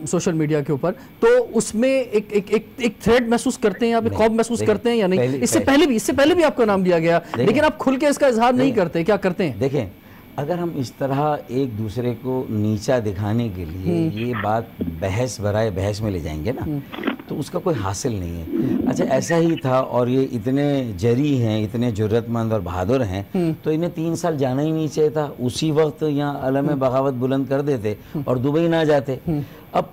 सोशल मीडिया के ऊपर, तो उसमें एक थ्रेड महसूस करते हैं, आप खौफ महसूस करते हैं या नहीं? इससे पहले भी आपका नाम लिया गया, लेकिन आप खुल के इसका इजहार नहीं करते, क्या करते हैं? देखें, अगर हम इस तरह एक दूसरे को नीचा दिखाने के लिए ये बात बहस बराए बहस में ले जाएंगे ना, तो उसका कोई हासिल नहीं है। अच्छा, ऐसा ही था और ये इतने जरी हैं, इतने जुर्रतमंद और बहादुर हैं, तो इन्हें 3 साल जाना ही नहीं चाहिए था। उसी वक्त यहाँ अलम बगावत बुलंद कर देते और दुबई ना जाते। अब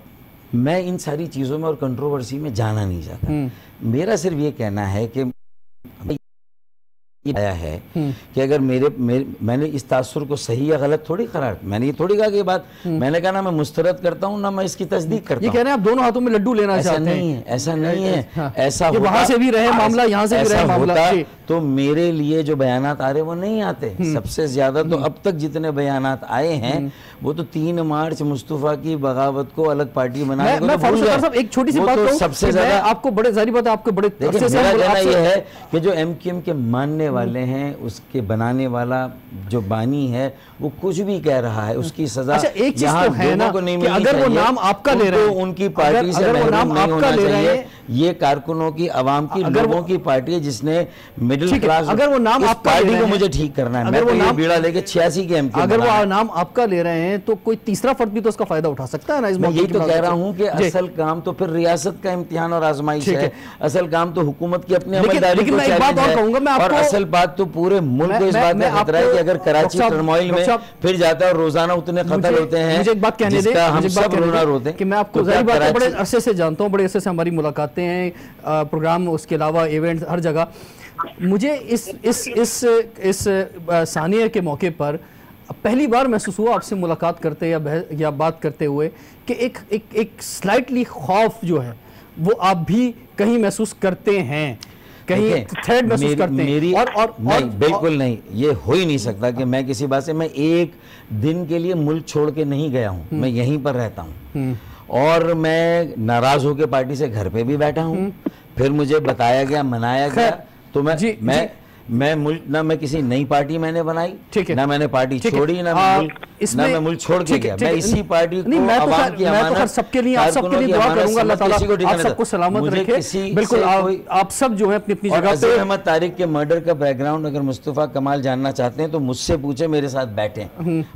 मैं इन सारी चीज़ों में और कंट्रोवर्सी में जाना नहीं चाहता। मेरा सिर्फ ये कहना है कि आया है कि अगर मैंने इस तासुर को सही या गलत थोड़ी करार, मैंने ये थोड़ी कहा कि ये बात, मैंने कहा ना मैं मुस्तरद करता हूँ ना मैं इसकी तस्दीक करता हूँ। ये कह रहे हैं आप दोनों हाथों में लड्डू लेना चाहते हैं। ऐसा नहीं है, ऐसा वहां से भी रहे मामला, यहाँ से भी रहे मामला, तो मेरे लिए जो बयानात आ रहे वो नहीं आते। सबसे ज्यादा तो अब तक जितने बयानात आए हैं वो तो 3 मार्च मुस्तफा की बगावत को अलग पार्टी बना के। एक छोटी सी बात कहूं, सबसे ज्यादा आपको बड़े जारी बात है, आपको बड़े मेरा कहना ये है कि जो एमक्यूएम के मानने वाले हैं, उसके बनाने वाला जो बानी है वो कुछ भी कह रहा है, उसकी सजा यहाँ दोनों को नहीं मिलनी चाहिए। अगर वो नाम आपका ले रहे हैं, उनकी पार्टी से महरूम नहीं होना चाहिए। ये कारकुनों की, आवाम की, लोगों की पार्टी है जिसने मिडिल क्लास, अगर वो नाम आपका पार्टी को मुझे ठीक करना है, मैं तो ये बीड़ा लेके 86 के एमक्यूएम, अगर वो नाम आपका ले रहे हैं तो कोई तीसरा फर्द भी तो उसका फायदा उठा सकता है ना। मैं यही तो कह रहा हूँ कि असल काम तो फिर रियासत का इम्तिहान और आजमाइश है, असल काम तो हुकूमत की अपनी अमलदारी को चैलेंज है, और असल बात तो पूरे मुल्क को इस बात में खतरा है कि अगर कराची टर्मोइल में फिर जाता है और रोजाना उतने कत्ल होते हैं। मुझे एक बात कहने दें, हम सब रोना रोते हैं कि मैं आपको जारी बात है, बड़े अरसे से जानता हूँ, बड़े अरसे से हमारी मुलाकातें हैं, प्रोग्राम, उसके अलावा इवेंट, हर जगह। मुझे इस सानिया के मौके पर पहली बार महसूस हुआ आपसे मुलाकात करते या बात करते हुए कि एक स्लाइटली खौफ जो है वो आप भी कहीं महसूस करते हैं, कहीं थ्रेड महसूस करते हैं। और नहीं, बिल्कुल नहीं, ये हो ही नहीं सकता कि मैं किसी बात से, मैं एक दिन के लिए मुल्क छोड़ के नहीं गया हूँ, मैं यहीं पर रहता हूँ और मैं नाराज होकर पार्टी से घर पे भी बैठा हूँ, फिर मुझे बताया गया, मनाया गया, तो मैं मुल्क, ना मैं किसी नई पार्टी मैंने बनाई, ना मैंने पार्टी छोड़ी, ना मैं मुल्क छोड़ के गया, मैं इसी पार्टी को आवाम की अमानत, सबके लिए, आप सबके लिए दुआ करूंगा, अल्लाह ताला आप सबको सलामत रखे। बिल्कुल आप सब जो है अपनी अपनी जगह पे। अहमद तारिक के मर्डर का बैकग्राउंड अगर मुस्तफा कमाल जानना चाहते हैं तो मुझसे पूछे, मेरे साथ बैठे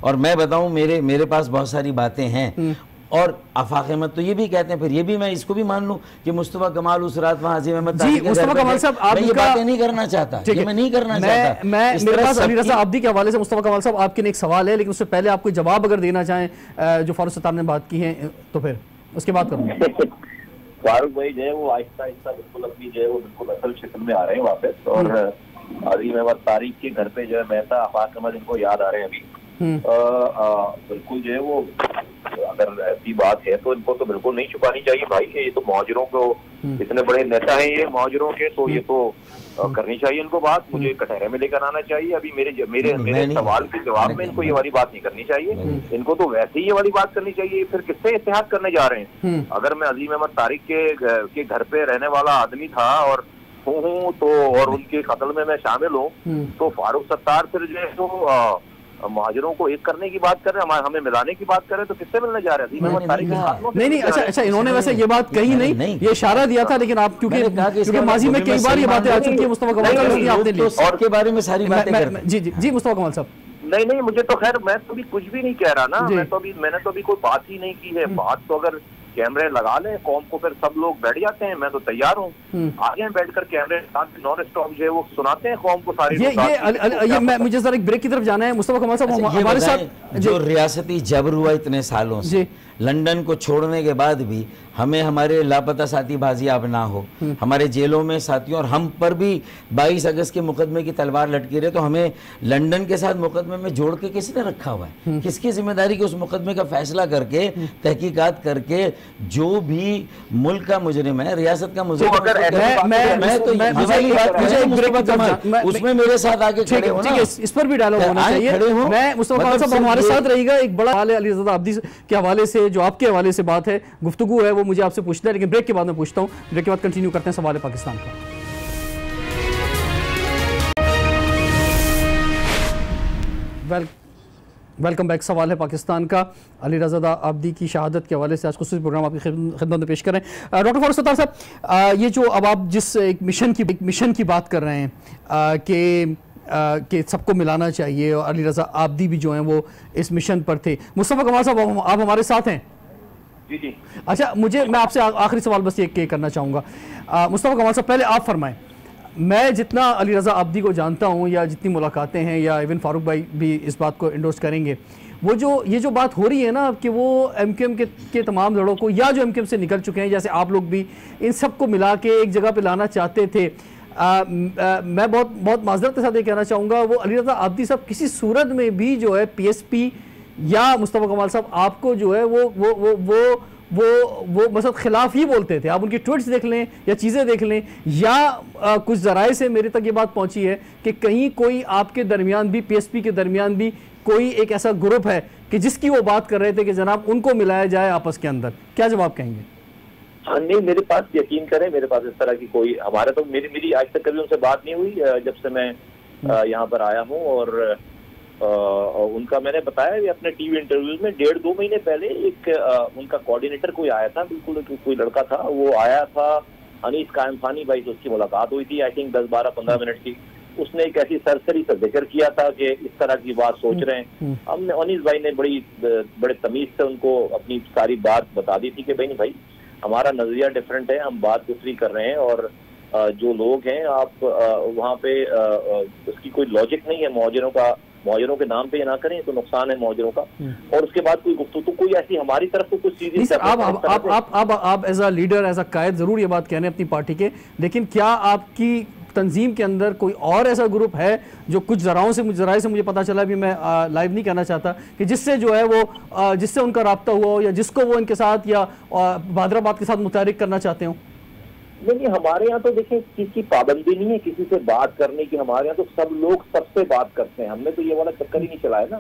और मैं बताऊं, मेरे पास बहुत सारी बातें हैं। और आफाक अहमद तो ये भी कहते हैं, फिर ये भी मैं इसको भी मान लूं कि मुस्तफा कमाल उस रात वहां अजीम अहमद जी, मुस्तफा कमाल साहब आप ये बातें नहीं करना चाहता, ये मैं नहीं करना चाहता। मैं मेरे पास अली रज़ा आब्दी के हवाले से मुस्तफा कमाल साहब आपके लिए एक सवाल है, लेकिन उससे पहले आपको जवाब अगर देना चाहें जो फारूक सत्तार ने बात की है तो फिर उसके बाद करूँगा। फारूक भाई जो है वो आहिस्ता आहिस्ता बिल्कुल अपनी जो है वो बिल्कुल असल शक्ल में आ रहे हैं वापस, और अजीम अहमद तारिक के घर पे जो है मेहता आफाक अहमद इनको याद आ रहे हैं अभी। बिल्कुल जो है वो अगर ऐसी बात है तो इनको तो बिल्कुल नहीं छुपानी चाहिए भाई, ये तो मुहाजिरों को इतने बड़े नेता हैं ये मुहाजिरों के, तो ये तो करनी चाहिए इनको बात, मुझे कटहरे में लेकर आना चाहिए। अभी मेरे सवाल के जवाब में इनको ये वाली बात नहीं करनी चाहिए, इनको तो वैसे ही ये वाली बात करनी चाहिए। फिर किससे इत्तेहाद करने जा रहे हैं? अगर मैं अजीम अहमद तारिक के घर पे रहने वाला आदमी था और हूँ तो, और उनके कत्ल में मैं शामिल हूँ, तो फारूक सत्तार फिर जो है तो मुहाजिरों को एक करने की बात कर रहे हैं, हमें मिलाने की बात कर रहे हैं, तो किससे मिलने जा रहे हैं? नहीं, अच्छा, इन्होंने वैसे ये बात कही नहीं, ये इशारा दिया था, लेकिन आप क्योंकि माजी में कई बार ये बातें आ चुकी है मुस्तफा कमाल साहब, आपने ली और के बारे में सारी बातें जी मुस्तफा कमाल साहब। नहीं, मुझे तो खैर मैं तो भी कुछ भी नहीं कह रहा ना, मैंने तो अभी कोई बात ही नहीं की है। बात तो अगर कैमरे लगा ले कौम को, फिर सब लोग बैठ जाते हैं, मैं तो तैयार हूँ, आगे बैठकर कैमरे नॉन स्टॉप जो है वो सुनाते हैं कौम को सारी। ये मैं मुझे जरा एक ब्रेक की तरफ जाना है मुस्तफा कमाल साहब, हमारे साथ जो रियासती जबर हुआ इतने सालों से, लंदन को छोड़ने के बाद भी हमें हमारे लापता साथी बाजियाब ना हो, हमारे जेलों में साथियों, और हम पर भी 22 अगस्त के मुकदमे की तलवार लटकी रहे, तो हमें लंदन के साथ मुकदमे में जोड़ के किसने रखा हुआ है? किसकी जिम्मेदारी कि उस मुकदमे का फैसला करके तहकीकात करके जो भी मुल्क का मुजरिम है, रियासत का मुजरिम, उसमें मेरे साथ आके खड़े हो ना, इस पर भी डायलॉग होना चाहिए। मैं मुस्तफा कमाल साहब हमारे साथ रहिएगा, एक बड़ा अली रज़ा आब्दी के हवाले से जो आपके हवाले से बात है, गुफ्तगू है, वो मुझे आपसे पूछना है, लेकिन ब्रेक के बाद मैं पूछता हूं। ब्रेक के बाद कंटिन्यू करते हैं सवाल पाकिस्तान का। Welcome back. सवाल है पाकिस्तान का अली रज़ा आब्दी की शहादत के हवाले से आज खुसूसी प्रोग्राम आपकी खिदमत में पेश कर रहे हैं। डॉक्टर फारूक सत्तार साहब, ये जो अब आप जिस एक मिशन की बात कर रहे हैं कि सबको मिलाना चाहिए, और अली रज़ा आब्दी भी जो हैं वो इस मिशन पर थे। मुस्तफा कमाल साहब आप हमारे साथ हैं? जी। अच्छा, मैं आपसे आखिरी सवाल बस ये करना चाहूँगा। मुस्तफा कमाल साहब, पहले आप फरमाएं, मैं जितना अली रज़ा आब्दी को जानता हूँ या जितनी मुलाकातें हैं, या इवन फारूक भाई भी इस बात को इंडोर्स करेंगे, ये जो बात हो रही है ना कि वो एमक्यूएम के तमाम लड़कों या जो एमक्यूएम से निकल चुके हैं, जैसे आप लोग भी, इन सबको मिला के एक जगह पे लाना चाहते थे। मैं बहुत माजरत के साथ ये कहना चाहूँगा, वो अली रज़ा आब्दी साहब किसी सूरत में भी जो है PSP या मुस्तफा कमाल साहब आपको जो है वो मतलब खिलाफ ही बोलते थे। आप उनकी ट्वीट्स देख लें या चीज़ें देख लें, या कुछ ज़राए से मेरे तक ये बात पहुंची है कि कहीं कोई आपके दरमियान भी, PSP के दरमियान भी कोई एक ऐसा ग्रुप है कि जिसकी वो बात कर रहे थे कि जनाब उनको मिलाया जाए आपस के अंदर। क्या जवाब कहेंगे? हाँ, नहीं, मेरे पास यकीन करें, मेरे पास इस तरह की कोई, हमारे तो मेरी आज तक कभी उनसे बात नहीं हुई जब से मैं यहाँ पर आया हूँ, और उनका मैंने बताया ये अपने टीवी इंटरव्यूज में, 1.5-2 महीने पहले एक उनका कोऑर्डिनेटर कोई आया था, बिल्कुल कोई लड़का था, वो आया था, अनीस कायम खानी भाई से उसकी मुलाकात हुई थी, आई थिंक 10-12-15 मिनट की। उसने एक ऐसी सरसरी सा जिक्र किया था कि इस तरह की बात सोच रहे हैं। हमने अनीस भाई ने बड़े तमीज से उनको अपनी सारी बात बता दी थी कि भाई हमारा नजरिया डिफरेंट है, हम बात दूसरी कर रहे हैं, और जो लोग हैं आप वहाँ पे उसकी कोई लॉजिक नहीं है, मुहाजिरों के नाम पे ये ना करें तो नुकसान है मुहाजिरों का। और उसके बाद कोई गुफ्तगू तो कोई ऐसी हमारी तरफ से कुछ चीजें, आप as a leader, as a कायद जरूर ये बात कह रहे हैं अपनी पार्टी के, लेकिन क्या आपकी तंजीम के अंदर कोई और ऐसा ग्रुप है जो कुछ जराए से मुझे पता चला, भी मैं लाइव नहीं कहना चाहता, कि जिससे जो है वो जिससे उनका राब्ता हुआ हो, या जिसको वो इनके साथ या हैदराबाद के साथ मुतारिक करना चाहते हो? नहीं, हमारे यहाँ तो देखिए किसी की पाबंदी नहीं है किसी से बात करने की, हमारे यहाँ तो सब लोग सबसे बात करते हैं। हमने तो ये वाला चक्कर ही नहीं चलाया ना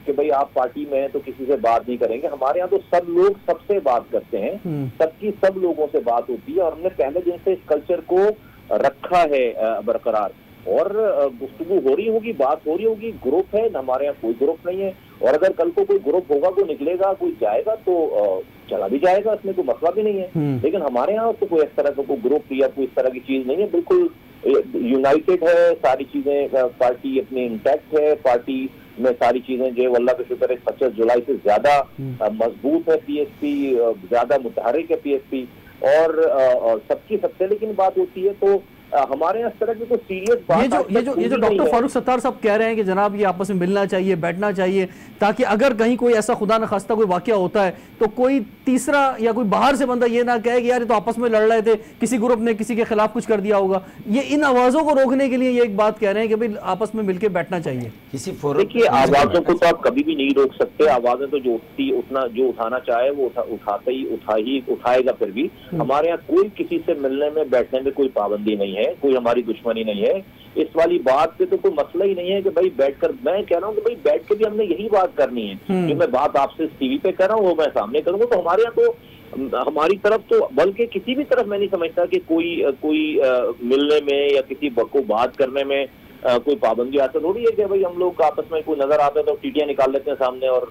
कि भाई आप पार्टी में हैं तो किसी से बात नहीं करेंगे। हमारे यहाँ तो सब लोग सबसे बात करते हैं, सबकी सब लोगों से बात होती है, और हमने पहले दिन से इस कल्चर को रखा है बरकरार, और गुफ्तगू हो रही होगी, बात हो रही होगी। ग्रुप है, हमारे यहाँ कोई ग्रुप नहीं है, और अगर कल को कोई ग्रुप होगा, कोई निकलेगा, कोई जाएगा तो चला भी जाएगा, इसमें कोई मसला भी नहीं है। लेकिन हमारे यहाँ तो कोई इस तरह का कोई ग्रुप या कोई इस तरह की चीज नहीं है, बिल्कुल यूनाइटेड है सारी चीजें, पार्टी अपनी इंटैक्ट है, पार्टी में सारी चीजें जो है अल्लाह का शुक्र है 25 जुलाई से ज्यादा मजबूत है पीएसपी, ज्यादा मुतहरिक है पीएसपी। और सबकी सबसे लेकिन बात होती है तो हमारे यहाँ इस तरह की कोई सीरियस बात ये जो डॉक्टर फारूक सत्तार साहब कह रहे हैं कि जनाब ये आपस में मिलना चाहिए, बैठना चाहिए, ताकि अगर कहीं कोई ऐसा खुदा न खास्ता कोई वाकया होता है तो कोई तीसरा या कोई बाहर से बंदा ये ना कहे कि यार ये तो आपस में लड़ रहे थे, किसी ग्रुप ने किसी के खिलाफ कुछ कर दिया होगा। ये इन आवाजों को रोकने के लिए ये एक बात कह रहे हैं कि भाई आपस में मिलकर बैठना चाहिए। किसी देखिए, आवाजों को तो आप कभी भी नहीं रोक सकते। आवाजें तो जो उठती जो उठाना चाहे वो उठाएगा। फिर भी हमारे यहाँ कोई किसी से मिलने में बैठने में कोई पाबंदी नहीं है, कोई हमारी दुश्मनी नहीं है। इस वाली बात पे तो कोई मसला ही नहीं है कि भाई बैठकर, मैं कह रहा हूँ कि भाई बैठ के भी हमने यही बात करनी है। जो मैं बात आपसे टीवी पे कर रहा हूँ वो मैं सामने करूंगा। तो हमारे यहाँ तो हमारी तरफ तो, बल्कि किसी भी तरफ मैं नहीं समझता कि कोई मिलने में या किसी को बात करने में कोई पाबंदी हासिल हो रही है कि भाई हम लोग आपस में कोई नजर आता है तो टीटियां निकाल लेते हैं सामने और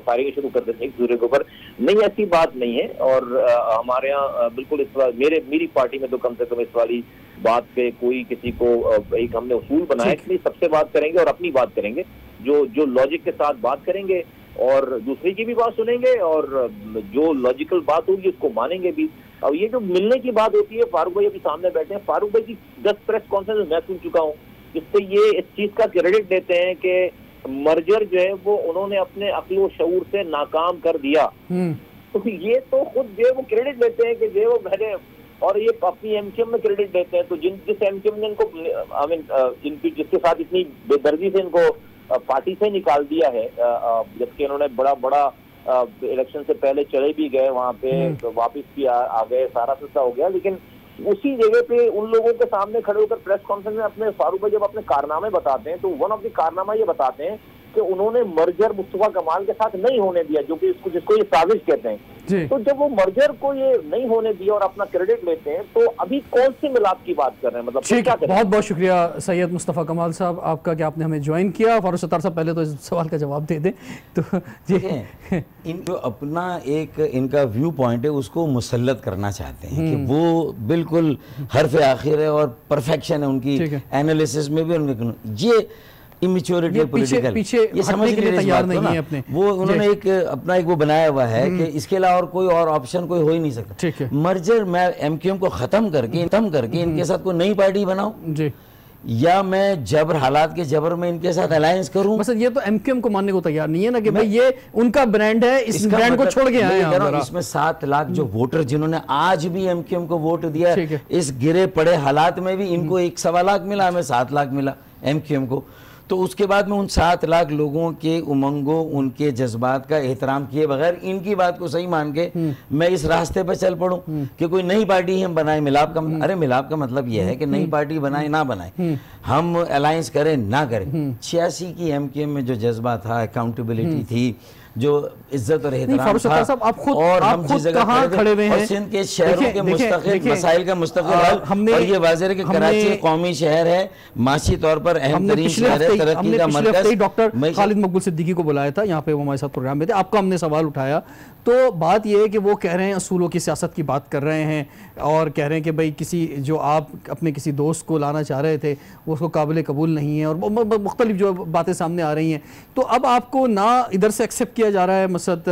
फायरिंग शुरू कर देते हैं एक दूसरे के ऊपर। नहीं, ऐसी बात नहीं है। और हमारे यहाँ बिल्कुल इस बार मेरी पार्टी में तो कम से कम इस वाली बात पे कोई किसी को एक हमने उसूल बनाया कि सबसे बात करेंगे और अपनी बात करेंगे, जो लॉजिक के साथ बात करेंगे और दूसरे की भी बात सुनेंगे और जो लॉजिकल बात होगी उसको मानेंगे भी। और ये जो मिलने की बात होती है, फारूक भाई अभी सामने बैठे हैं, फारूक भाई की 10 प्रेस कॉन्फ्रेंस मैं सुन चुका हूँ, जिससे ये इस चीज का क्रेडिट देते हैं कि मर्जर जो है वो उन्होंने अपने अक्ल व शऊर से नाकाम कर दिया। तो ये तो खुद जो है वो क्रेडिट देते हैं कि जो वो मैंने, और ये अपनी एमक्यूएम में क्रेडिट देते हैं। तो जिस एमक्यूएम ने इनको जिसके साथ इतनी बेदर्दी से इनको पार्टी से निकाल दिया है, जबकि इन्होंने बड़ा इलेक्शन से पहले चले भी गए वहां पे, तो वापिस भी आ गए, सारा सिलसिला हो गया। लेकिन उसी जगह पे उन लोगों के सामने खड़े होकर प्रेस कॉन्फ्रेंस में अपने फारूक भाई जब अपने कारनामे बताते हैं तो वन ऑफ द कारनामा ये बताते हैं कि उन्होंने मर्जर मुस्तफा कमाल के साथ नहीं होने दिया, जो कि जिसको ये साजिश कहते हैं। तो जब वो मर्जर को ये नहीं होने दिया और अपना क्रेडिट लेते हैं तो अभी कौन सी मिलाप की बात कर रहे हैं? मतलब ठीक है, बहुत बहुत शुक्रिया सैयद मुस्तफ़ा कमाल साहब आपका कि आपने हमें ज्वाइन किया। फारूक सत्तार साहब पहले तो इस सवाल का जवाब दे दें। तो जी, इनको अपना एक इनका व्यू पॉइंट है उसको मुसल्लत करना चाहते हैं कि वो बिल्कुल हरफ आखिर है और परफेक्शन है उनकी एनालिसिस में भी। उनके ये इमेच्योरिटी पॉलिटिकल ये समझ के लिए तैयार नहीं है अपने, वो उन्होंने एक अपना एक वो बनाया हुआ है कि इसके अलावा और कोई और ऑप्शन कोई हो ही नहीं सकता। मर्जर मैं एमक्यूएम को खत्म करके इनके साथ कोई नई पार्टी बनाऊं जी, या मैं जबर हालात के जबर में इनके साथ अलायंस करूं। बस ये तो एमक्यूएम को मानने को तैयार नहीं है ना कि भाई ये उनका ब्रांड है, इस ब्रांड को छोड़ के आए हैं। इसमें 7 लाख जो वोटर जिन्होंने आज भी एमक्यूएम को वोट दिया, इस गिरे पड़े हालात में भी इनको 1.25 लाख मिला, हमें 7 लाख मिला एमक्यूएम को। तो उसके बाद में उन 7 लाख लोगों के उमंगों, उनके जज्बात का एहतराम किए बगैर इनकी बात को सही मान के मैं इस रास्ते पर चल पड़ूं कि कोई नई पार्टी हम बनाए। मिलाप का अरे मिलाप का मतलब यह है कि नई पार्टी बनाए ना बनाए, हम अलायंस करें ना करें। 86 की एमक्यूएम में जो जज्बा था, अकाउंटेबिलिटी थी, जो इज्जत और एहतराम था, और हम जिस जगह खड़े हुए हैं, सिंध के शहरों के मुस्तकिल मसाइल का मुस्तकिल हल, और ये वाज़ेह है कि कराची कौमी शहर है, माशी तौर पर अहम तरीन शहर है, तरक्की का मरकज़। डॉक्टर खालिद मकबूल सिद्दीकी को बुलाया था यहाँ पे, वो हमारे साथ प्रोग्राम में थे, आपका हमने सवाल उठाया। तो बात यह है कि वो कह रहे हैं असूलों की सियासत की बात कर रहे हैं और कह रहे हैं कि भाई किसी जो आप अपने किसी दोस्त को लाना चाह रहे थे वो उसको काबिल कबूल नहीं है, और मुख्तलिफ जो बातें सामने आ रही हैं। तो अब आपको ना इधर से एक्सेप्ट किया जा रहा है मसद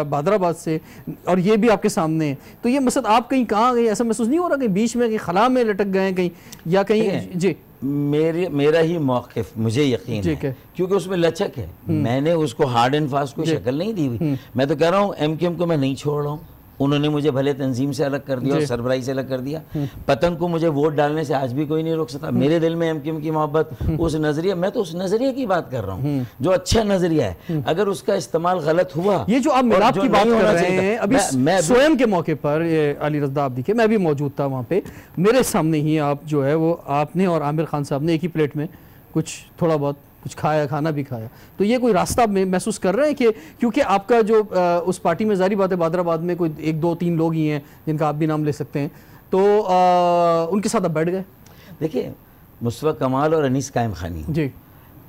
बादराबाद से, और ये भी आपके सामने है। तो ये मसद आप कहीं कहाँ गए, ऐसा महसूस नहीं हो रहा कहीं बीच में कहीं खला में लटक गए कहीं, या कहीं? जी, मेरा ही मौक़िफ़ मुझे यकीन है क्योंकि उसमें लचक है। मैंने उसको हार्ड एंड फास्ट कोई शक्ल नहीं दी हुई। मैं तो कह रहा हूँ एमक्यूएम को मैं नहीं छोड़ रहा हूँ। उन्होंने मुझे भले तंजीम से अलग कर दिया और सरबराही से अलग कर दिया, पतंग को मुझे वोट डालने से आज भी कोई नहीं रोक सकता। मेरे दिल में एमक्यूएम की मोहब्बत, उस नजरिया, मैं तो उस नजरिए की बात कर रहा हूँ जो अच्छा नजरिया है। अगर उसका इस्तेमाल गलत हुआ, ये जो आप मिलाप की बात कर रहे हैं, अभी स्वयं के मौके पर ये अली रज़ा आप दिखे, मैं भी मौजूद था वहाँ पे, मेरे सामने ही आप जो है वो आपने और आमिर खान साहब ने एक ही प्लेट में कुछ थोड़ा बहुत कुछ खाया, खाना भी खाया। तो ये कोई रास्ता में महसूस कर रहे हैं कि क्योंकि आपका जो उस पार्टी में जारी बात है बादराबाद में कोई 1, 2, 3 लोग ही हैं जिनका आप भी नाम ले सकते हैं, तो उनके साथ आप बैठ गए? देखिए, मुस्तफ़ा कमाल और अनीस कायम खानी जी,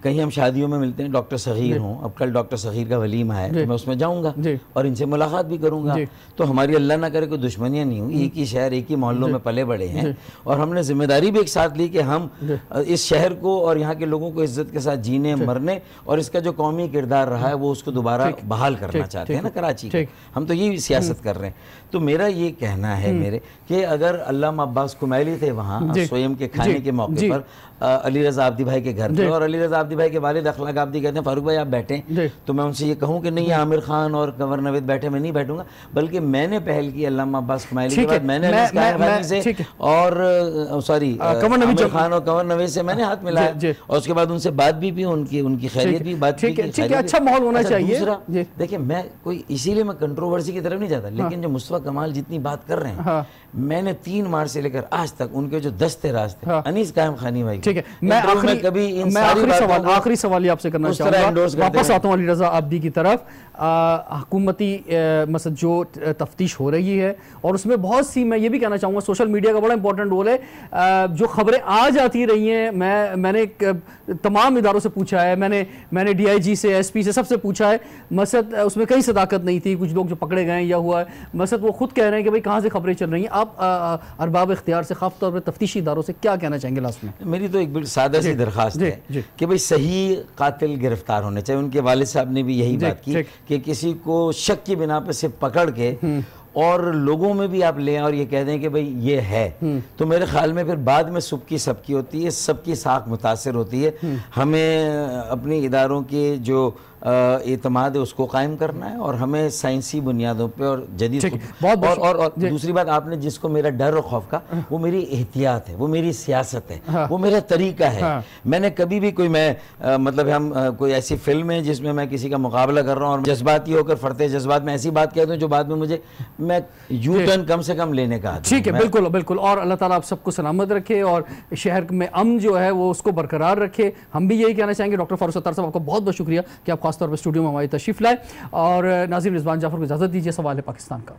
कहीं हम शादियों में मिलते हैं, डॉक्टर सगीर हूँ, अब कल डॉक्टर सगीर का वलीमा है तो मैं उसमें जाऊँगा और इनसे मुलाकात भी करूँगा। तो हमारी अल्लाह ना करे कोई दुश्मनियाँ नहीं हुई, एक ही शहर एक ही मोहल्लों में पले बड़े हैं और हमने जिम्मेदारी भी एक साथ ली कि हम इस शहर को और यहाँ के लोगों को इज्जत के साथ जीने मरने और इसका जो कौमी किरदार रहा है वो उसको दोबारा बहाल करना चाहते हैं ना कराची को। हम तो यही सियासत कर रहे हैं। तो मेरा ये कहना है मेरे कि अगर अल्लामा अब्बास कुमैली थे वहाँ स्वयं के खाने के मौके पर अली रज़ा आब्दी भाई के घर पे और अली रज़ा आब्दी भाई के वालिद अखलाक आब्दी कहते हैं फारूक भाई आप बैठें, तो मैं उनसे ये कहूँ कि नहीं आमिर खान और कंवर नवीद बैठे, मैं नहीं बैठूंगा, बल्कि मैंने पहल की अल्लामा अब्बास कुमैली के बाद मैंने से और सॉरी आमिर खान और कंवर नवीद से मैंने हाथ मिलाया और उसके बाद उनसे बात भी उनकी खैरियत भी बात की। अच्छा माहौल होना चाहिए। दूसरा देखिए मैं कोई इसीलिए मैं कंट्रोवर्सी की तरफ नहीं जाता, लेकिन जो मुस्तफा कमाल जितनी बात कर रहे हैं मैंने 3 मार्च से लेकर आज तक उनके जो दस्ते रास्ते अनीस कायम खानी भाई, ठीक है, मैं आखिरी सवाल ही आपसे करना चाहूँगा, वापस आता हूँ अली रज़ा आब्दी की तरफ। हुकूमती मतलब जो तफ्तीश हो रही है और उसमें बहुत सी, मैं ये भी कहना चाहूँगा सोशल मीडिया का बड़ा इंपॉर्टेंट रोल है। जो खबरें आ जाती रही हैं, मैंने तमाम इदारों से पूछा है, मैंने DIG से SP से सबसे पूछा है, मसद उसमें कहीं सदाकत नहीं थी, कुछ लोग जो पकड़े गए या हुआ है, मसद वो खुद कह रहे हैं कि भाई कहाँ से खबरें चल रही हैं। आप अरबाब इख्तियार से खास तौर पर तफ्तीशी इदारों से क्या कहना चाहेंगे लास्ट में? मेरी तो एक सादा सी दरख्वास्त है कि भाई सही कातिल गिरफ्तार होने चाहिए। उनके वालिद साहब ने भी यही बात की कि किसी को शक की बिना पे सिर्फ पकड़ के और लोगों में भी आप ले और ये कह दें कि भाई ये है, तो मेरे ख्याल में फिर बाद में सबकी सबकी होती है, सबकी साख मुतासिर होती है। हमें अपने इदारों के जो एतमाद है उसको कायम करना है और हमें साइंसी बुनियादों पे और जदीद और दूसरी बात, आपने जिसको मेरा डर और खौफ का, वो मेरी एहतियात है, वो मेरी सियासत है, वो मेरा तरीका है। मैंने कभी भी कोई मतलब हम कोई ऐसी फिल्म है जिसमें मैं किसी का मुकाबला कर रहा हूँ और जज्बाती होकर फरते जज्बात में ऐसी बात कहता हूँ जो बाद में मुझे मैं यू टर्न कम से कम लेने का। ठीक है, बिल्कुल बिल्कुल। और अल्लाह ताला आप सबको सलामत रखे और शहर में अमन जो है वो उसको बरकरार रखे। हम भी यही कहना चाहेंगे। डॉक्टर फारूक सत्तार साहब आपको बहुत बहुत शुक्रिया कि आप खासतौर पर स्टूडियो में हमारी तशरीफ लाए और नाज़रीन रिजवान जाफर को इजाज़त दीजिए। सवाल है पाकिस्तान का।